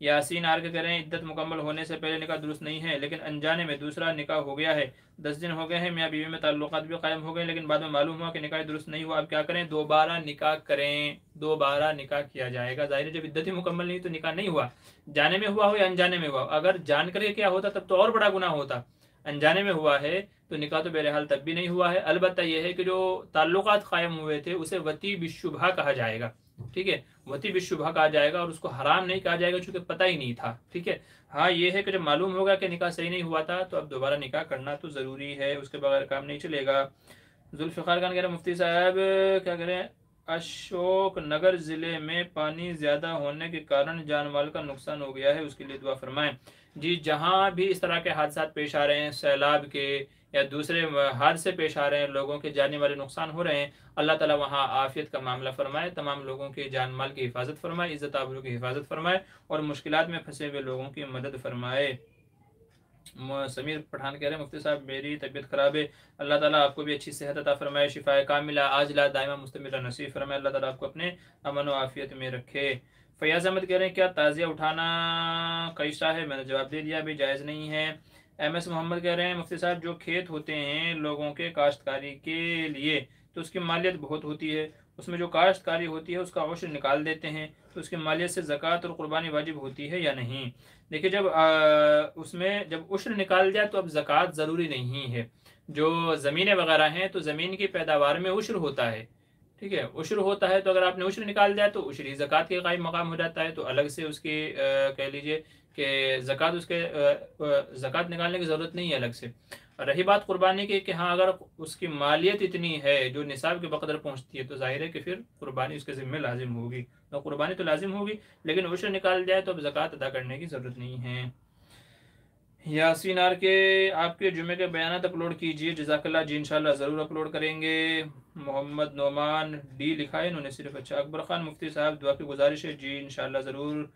Speaker 1: यासीन आर के कह रहे हैं इद्दत मुकम्मल होने से पहले निकाह दुरुस्त नहीं है, लेकिन अनजाने में दूसरा निकाह हो गया है, 10 दिन हो गए हैं, मियाँ बीवी में ताल्लुकात भी कायम हो गए, लेकिन बाद में मालूम हुआ कि निकाह दुरुस्त नहीं हुआ, अब क्या करें? दोबारा निकाह करें, दोबारा निकाह किया जाएगा। ज़ाहिर है जब इद्दत ही मुकम्मल नहीं तो निकाह नहीं हुआ, जाने में हुआ हो या अनजाने में हुआ। अगर जान करके क्या होता तब तो और बड़ा गुनाह होता, अनजाने में हुआ है तो निकाह तो बहरहाल तब भी नहीं हुआ है। अलबत्ता यह है कि जो ताल्लुकात कायम हुए थे उसे वती बिशुबहा कहा जाएगा, ठीक है, वती भी शुभा कहा जाएगा और उसको हराम नहीं कहा जाएगा चूंकि पता ही नहीं था। ठीक है, हाँ ये है कि जब मालूम होगा कि निकाह सही नहीं हुआ था तो अब दोबारा निकाह करना तो ज़रूरी है, उसके बगैर काम नहीं चलेगा। जुल्फ़िकार खान कह रहे हैं मुफ्ती साहब क्या करें, अशोक नगर ज़िले में पानी ज़्यादा होने के कारण जान माल का नुकसान हो गया है, उसके लिए दुआ फरमाएं। जी, जहाँ भी इस तरह के हादसा पेश आ रहे हैं, सैलाब के या दूसरे हादसे पेश आ रहे हैं, लोगों के जाने वाले नुकसान हो रहे हैं, अल्लाह ताला वहाँ आफियत का मामला फरमाए, तमाम लोगों के जान माल की हिफाजत फरमाए, इज़्ज़त आबरू की हिफाजत फरमाए और मुश्किलात में फंसे हुए लोगों की मदद फरमाए। समीर पठान कह रहे हैं मुफ्ती साहब मेरी तबीयत ख़राब है, अल्लाह ताला आपको भी अच्छी सेहत अता फरमाए, शिफाए कामिला आजिला दाइमा मुस्तमिरा नसीब फरमाए, अल्लाह ताला आपको अपने अमन व आफियत में रखे। फैयाज अहमद कह रहे हैं क्या ताज़िया उठाना कैसा है, मैंने जवाब दे दिया, अभी जायज़ नहीं है। MS मोहम्मद कह रहे हैं मुफ्ती साहब जो खेत होते हैं लोगों के काश्तकारी के लिए तो उसकी मालियत बहुत होती है, उसमें जो काश्तकारी होती है उसका औशर निकाल देते हैं, तो उसकी मालियत से ज़कात और कुर्बानी वाजिब होती है या नहीं। देखिए, जब उसमें जब उश्र निकाल जाए तो अब ज़कात ज़रूरी नहीं है। जो ज़मीनें वगैरह हैं तो ज़मीन की पैदावार में उश्र होता है। ठीक है, उश्र होता है तो अगर आपने उश्र निकाल दिया तो उश्र ही ज़कात के कायम मकाम हो जाता है, तो अलग से उसकी कह लीजिए कि ज़कात उसके ज़कात निकालने की ज़रूरत नहीं है अलग से। रही बात कुर्बानी की कि हाँ अगर उसकी मालियत इतनी है जो निसाब के बकदर पहुँचती है तो जाहिर है कि फिर कुर्बानी उसके ज़िम्मे लाजिम होगी, तो कुर्बानी तो लाजिम होगी, लेकिन उश्र निकाल जाए तो अब ज़कात अदा करने की ज़रूरत नहीं है। यासीन आर के आपके जुमे के बयानात अपलोड कीजिए, जज़ाकल्लाह जी, इंशाल्लाह ज़रूर अपलोड करेंगे। मोहम्मद नोमान डी लिखा है इन्होंने सिर्फ। अच्छा, अकबर खान मुफ्ती साहब दुआ की गुजारिश है, जी इंशाल्लाह ज़रूर।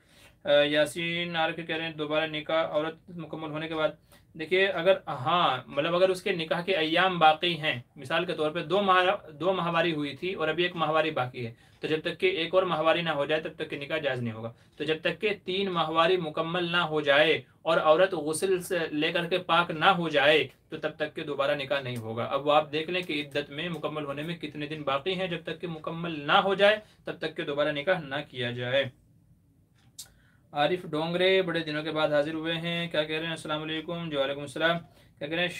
Speaker 1: यासीन आर के कह रहे हैं दोबारा निकाह औरत मुकम्मल होने के बाद, देखिए अगर हाँ मतलब अगर उसके निकाह के अय्याम बाकी हैं, मिसाल के तौर पे दो माहवारी हुई थी और अभी एक माहवारी बाकी है, तो जब तक कि एक और माहवारी ना हो जाए तब तक कि निकाह जायज़ नहीं होगा। तो जब तक कि 3 माहवारी मुकम्मल ना हो जाए और औरत गुस्ल से लेकर के पाक ना हो जाए तो तब तक के दोबारा निकाह नहीं होगा। अब वो आप देख लें कि इद्दत में मुकम्मल होने में कितने दिन बाकी हैं, जब तक कि मुकम्मल ना हो जाए तब तक के दोबारा निकाह ना किया जाए। आरिफ डोंगरे बड़े दिनों के बाद हाजिर हुए हैं, क्या कह रहे हैं, अस्सलाम वालेकुम। जी वालेकुम सलाम। क्या कह रहे हैं,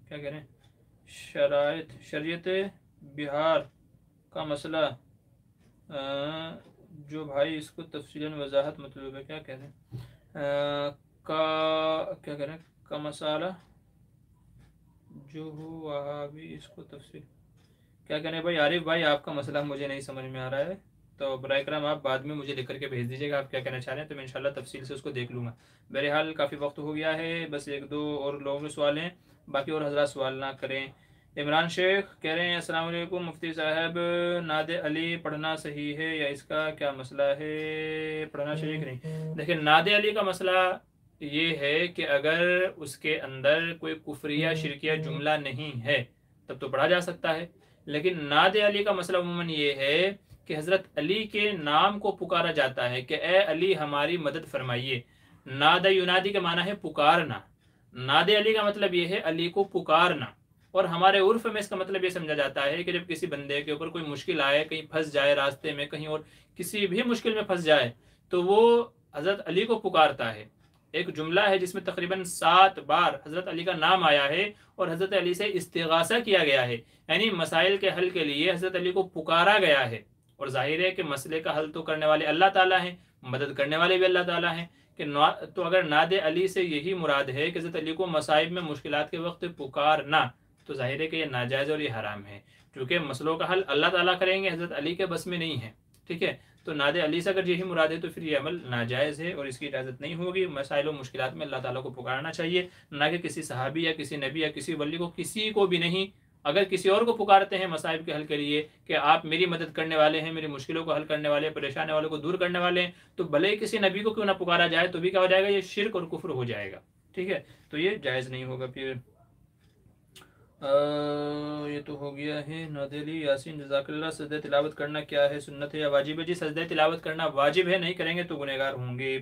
Speaker 1: क्या कह रहे हैं, शरीयत बिहार का मसला, जो भाई इसको तफसीलन वजाहत मतलब है, क्या कह रहे हैं, का क्या कह रहे हैं, का मसाला जो हो वहाँ भी इसको तफसील, क्या कह रहे हैं भाई आरिफ भाई, आपका मसला मुझे नहीं समझ में आ रहा है, तो बराए करम आप बाद में मुझे लिख करके भेज दीजिएगा आप क्या कहना चाह रहे हैं, तो मैं इंशाल्लाह तफसील से उसको देख लूँगा। बहरहाल काफ़ी वक्त हो गया है, बस एक दो और लोगों के सवाल हैं, बाकी और हजरात सवाल ना करें। इमरान शेख कह रहे हैं अस्सलाम वालेकुम मुफ्ती साहब, नादे अली पढ़ना सही है या इसका क्या मसला है, पढ़ना चाहिए कि नहीं। देखिए, नादे अली का मसला ये है कि अगर उसके अंदर कोई कुफरिया शिरकिया जुमला नहीं है तब तो पढ़ा जा सकता है, लेकिन नादे अली का मसला उमूमन ये है कि हज़रत अली के नाम को पुकारा जाता है कि ए अली हमारी मदद फरमाइए। नादा युनादी का माना है पुकारना, नादे अली का मतलब ये है अली को पुकारना, और हमारे उर्फ में इसका मतलब ये समझा जाता है कि जब किसी बंदे के ऊपर कोई मुश्किल आए, कहीं फंस जाए रास्ते में, कहीं और किसी भी मुश्किल में फंस जाए तो वो हज़रत अली को पुकारता है। एक जुमला है जिसमें तकरीबन 7 बार हज़रत अली का नाम आया है और हज़रत अली से इस्तिगासा किया गया है, यानी मसाइल के हल के लिए हज़रत अली को पुकारा गया है। और जाहिर है कि मसले का हल तो करने वाले अल्लाह ताला हैं, मदद करने वाले भी अल्लाह ताला हैं, कि तो अगर नादे अली से यही मुराद है कि हज़रत अली को मसाइब में मुश्किलात के वक्त पुकारना, तो जाहिर है कि ये नाजायज़ और ये हराम है, क्योंकि मसलों का हल अल्लाह ताला करेंगे, हज़रत अली के बस में नहीं है। ठीक है, तो नादे अली से अगर यही मुराद है तो फिर ये अमल नाजायज़ है और इसकी इजाज़त नहीं होगी। मसाइल और मुश्किलात में अल्लाह ताला को पुकारना चाहिए, ना कि किसी सहाबी या किसी नबी या किसी वली को, किसी को भी नहीं। अगर किसी और को पुकारते हैं मसाइब के हल के लिए कि आप मेरी मदद करने वाले हैं, मेरी मुश्किलों को हल करने वाले, परेशान वालों को दूर करने वाले हैं, तो भले ही किसी नबी को क्यों ना पुकारा जाए तो भी क्या हो जाएगा, ये शिर्क और कुफ्र हो जाएगा। ठीक है, तो ये जायज़ नहीं होगा। फिर ये तो हो गया है। नादेली यासीन जज़ाकल्लाह, सजदे तिलावत करना क्या है, सुन्नत है या वाजिब है। जी, सजदे तिलावत करना वाजिब है, नहीं करेंगे तो गुनहगार होंगे।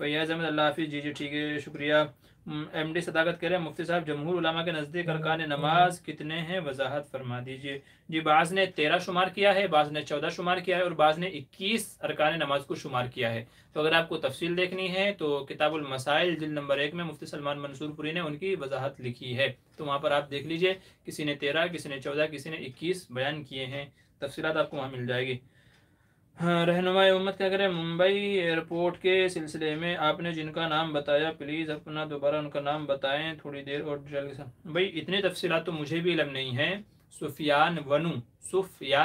Speaker 1: फैयाज अहमद अल्लाह हाफिज़, जी जी ठीक है, शुक्रिया। MD सदाकत कह रहे हैं मुफ्ती साहब जमहूर उलमा के नज़दीक अरकान नमाज कितने हैं, वजाहत फरमा दीजिए। जी, बाज़ ने 13 शुमार किया है, बाज़ ने 14 शुमार किया है और बाज़ ने 21 अरकान नमाज को शुमार किया है। तो अगर आपको तफसील देखनी है तो किताबुल मसाइल जिल्द नंबर 1 में मुफ्ती सलमान मंसूरपुरी ने उनकी वजाहत लिखी है, तो वहाँ पर आप देख लीजिए, किसी ने 13, किसी ने 14, किसी ने 21 बयान किए हैं। तफसीलात आपको वहाँ मिल जाएगी। हाँ, रहनुमाई उम्मत क्या करें, मुंबई एयरपोर्ट के सिलसिले में आपने जिनका नाम बताया प्लीज़ अपना दोबारा उनका नाम बताएं थोड़ी देर और डिटेल के साथ। भाई इतनी तफसीलात तो मुझे भी इल्म नहीं है। सुफियान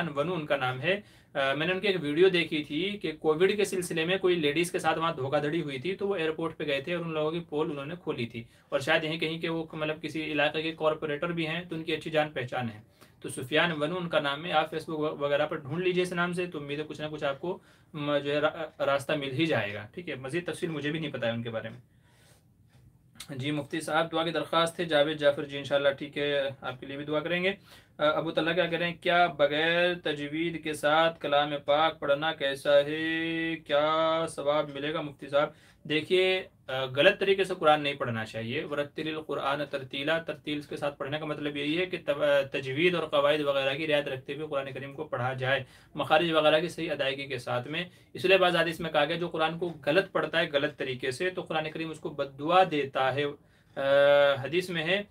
Speaker 1: वनु उनका नाम है। मैंने उनकी एक वीडियो देखी थी कि कोविड के सिलसिले में कोई लेडीज़ के साथ वहाँ धोखाधड़ी हुई थी, तो वो एयरपोर्ट पे गए थे और उन लोगों की पोल उन्होंने खोली थी, और शायद यहीं कहीं के वो मतलब किसी इलाके के कॉरपोरेटर भी हैं, तो उनकी अच्छी जान पहचान है। तो सुफियान वनु उनका नाम है। आप फेसबुक वगैरह पर ढूंढ लीजिए इस नाम से, तो उम्मीद है कुछ ना कुछ आपको जो है रास्ता मिल ही जाएगा। ठीक है, मजीद तफसील मुझे भी नहीं पता है उनके बारे में। जी मुफ्ती साहब दुआ की दरख्वास्त है जावेद जाफर जी, इंशाल्लाह ठीक है, आपके लिए भी दुआ करेंगे। अबू तल्ला क्या करें, क्या बगैर तजवीद के साथ कलाम पाक पढ़ना कैसा है, क्या सवाब मिलेगा मुफ्ती साहब? देखिए, गलत तरीके से कुरान नहीं पढ़ना चाहिए। वरत्तिलिल कुरान तरतीला, तरतील के साथ पढ़ने का मतलब यही है कि तजवीद और कवायद वगैरह की रियायत रखते हुए कुरान करीम को पढ़ा जाए, मखारिज वगैरह की सही अदायगी के साथ में। इसलिए बाज़ हदीस में कहा गया जो कुरान को गलत पढ़ता है गलत तरीके से, तो कुरान करीम उसको बद्दुआ देता है। हदीस में है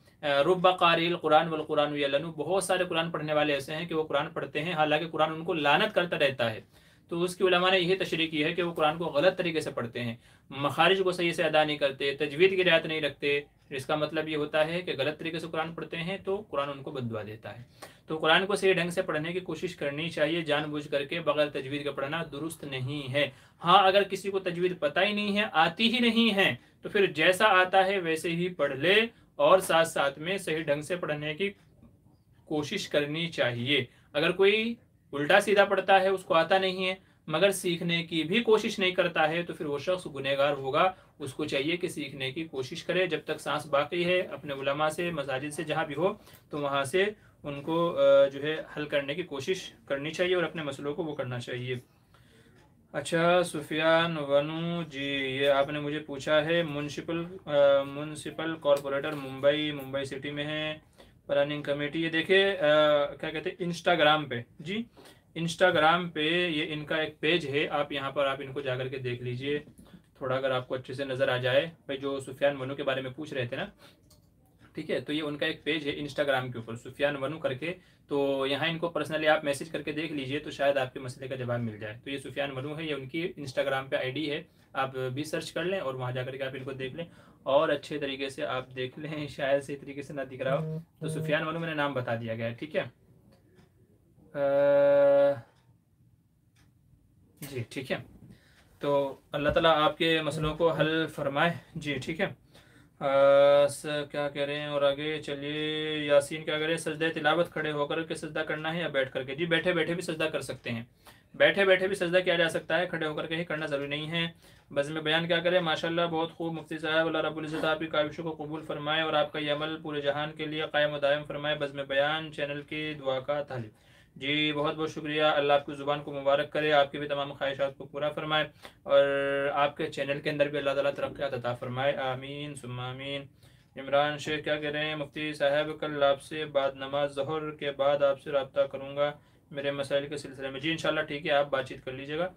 Speaker 1: रुब्बा क़ारिल कुरान वल कुरान यलनु, बहुत सारे कुरान पढ़ने वाले ऐसे हैं कि वो कुरान पढ़ते हैं हालांकि कुरान उनको लानत करता रहता है। तो उसकी उलमा ने यही तशरीह की है कि वो कुरान को गलत तरीके से पढ़ते हैं, मखारिज को सही से अदा नहीं करते, तजवीद की रियायत नहीं रखते। इसका मतलब ये होता है कि गलत तरीके से कुरान पढ़ते हैं तो कुरान उनको बद्दुआ देता है। तो कुरान को सही ढंग से पढ़ने की कोशिश करनी चाहिए, जानबूझ करके बगैर तजवीद का पढ़ना दुरुस्त नहीं है। हाँ, अगर किसी को तजवीद पता ही नहीं है, आती ही नहीं है, तो फिर जैसा आता है वैसे ही पढ़ ले, और साथ साथ में सही ढंग से पढ़ने की कोशिश करनी चाहिए। अगर कोई उल्टा सीधा पढ़ता है, उसको आता नहीं है, मगर सीखने की भी कोशिश नहीं करता है, तो फिर वो शख्स गुनहगार होगा। उसको चाहिए कि सीखने की कोशिश करे, जब तक सांस बाकी है, अपने उलमा से, मसाजिद से, जहाँ भी हो तो वहाँ से उनको जो है हल करने की कोशिश करनी चाहिए और अपने मसलों को वो करना चाहिए। अच्छा, सुफियान वनु जी, ये आपने मुझे पूछा है, म्यूनसिपल कॉरपोरेटर मुंबई सिटी में है, प्लानिंग कमेटी। ये देखिए क्या कहते हैं, इंस्टाग्राम पे जी, इंस्टाग्राम पे ये इनका एक पेज है, आप यहाँ पर आप इनको जाकर के देख लीजिए थोड़ा, अगर आपको अच्छे से नज़र आ जाए। भाई जो सुफियान वनु के बारे में पूछ रहे थे ना, ठीक है, तो ये उनका एक पेज है इंस्टाग्राम के ऊपर, सुफियान वनु करके। तो यहाँ इनको पर्सनली आप मैसेज करके देख लीजिए, तो शायद आपके मसले का जवाब मिल जाए। तो ये सुफियान वनु है, ये उनकी इंस्टाग्राम पे आईडी है, आप भी सर्च कर लें और वहाँ जाकर के आप इनको देख लें और अच्छे तरीके से आप देख लें। शायद सही तरीके से ना दिख रहा हो, तो सुफियान वनु मैंने नाम बता दिया गया है, ठीक है जी, ठीक है। तो अल्लाह ताला आपके मसलों को हल फरमाए जी, ठीक है। क्या कह रहे हैं और आगे चलिए। यासीन क्या करें, सजदे तिलावत खड़े होकर के सजदा करना है या बैठ करके? जी बैठे बैठे भी सजदा कर सकते हैं, बैठे बैठे भी सजदा किया जा सकता है, खड़े होकर के ही करना ज़रूरी नहीं है। बज़्म बयान क्या करें, माशाल्लाह बहुत खूब मुफ्ती साहब, अल्लाह रब्बुल इज़्ज़त आपकी काविशों को कबूल फरमाए और आपका ये अमल पूरे जहान के लिए कायम दायम फरमाए। बज़्म बयान चैनल की दुआ का तालिब। जी बहुत बहुत शुक्रिया, अल्लाह आपकी ज़ुबान को मुबारक करे, आपकी भी तमाम ख्वाहिशात को पूरा फरमाए और आपके चैनल के अंदर भी अल्लाह ताला तरक्कियात अता फरमाए, आमीन सुम्मा आमीन। इमरान शेख क्या कह रहे हैं, मुफ्ती साहब कल आपसे बाद नमाज ज़ोहर के बाद आपसे रब्ता करूँगा मेरे मसाइल के सिलसिले में। जी इंशाल्लाह ठीक है, आप बातचीत कर लीजिएगा,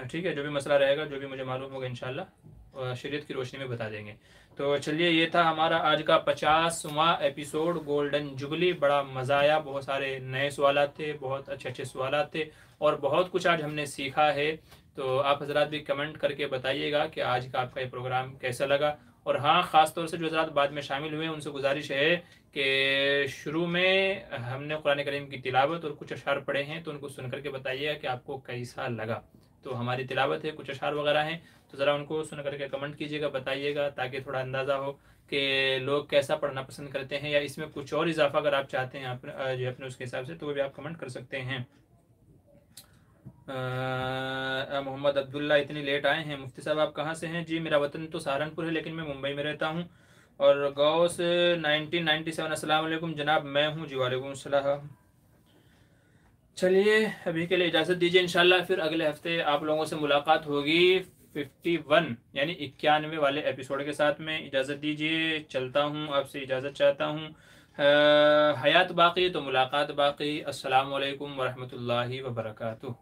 Speaker 1: ठीक है, जो भी मसला रहेगा, जो भी मुझे मालूम होगा इंशाल्लाह शरीयत की रोशनी में बता देंगे। तो चलिए, ये था हमारा आज का 50वां एपिसोड गोल्डन जुबली। बड़ा मज़ा आया, बहुत सारे नए सवाल थे, बहुत अच्छे अच्छे सवाल थे और बहुत कुछ आज हमने सीखा है। तो आप हजरात भी कमेंट करके बताइएगा कि आज का आपका ये प्रोग्राम कैसा लगा। और हाँ, ख़ास तौर से जो हजरात बाद में शामिल हुए उनसे गुजारिश है कि शुरू में हमने कुरान करीम की तिलावत और कुछ अशार पढ़े हैं, तो उनको सुन करके बताइएगा कि आपको कैसा लगा। तो हमारी तिलावत है, कुछ अशार वगैरह हैं, तो ज़रा उनको सुन करके कमेंट कीजिएगा, बताइएगा, ताकि थोड़ा अंदाज़ा हो कि लोग कैसा पढ़ना पसंद करते हैं, या इसमें कुछ और इजाफा अगर आप चाहते हैं जो अपने उसके हिसाब से, तो वो भी आप कमेंट कर सकते हैं। मोहम्मद अब्दुल्ला इतनी लेट आए हैं, मुफ्ती साहब आप कहाँ से हैं? जी मेरा वतन तो सहारनपुर है, लेकिन मैं मुंबई में रहता हूँ। और गौस 1997 अस्सलाम वालेकुम जनाब, मैं हूँ जी, वालेकुम सलाम। चलिए अभी के लिए इजाज़त दीजिए, इंशाल्लाह फिर अगले हफ्ते आप लोगों से मुलाकात होगी 51 यानी 91 वाले एपिसोड के साथ में। इजाज़त दीजिए, चलता हूँ, आपसे इजाज़त चाहता हूँ। हयात बाकी तो मुलाकात बाकी। अस्सलाम वालेकुम वरहमतुल्लाहि वबरकातुहू।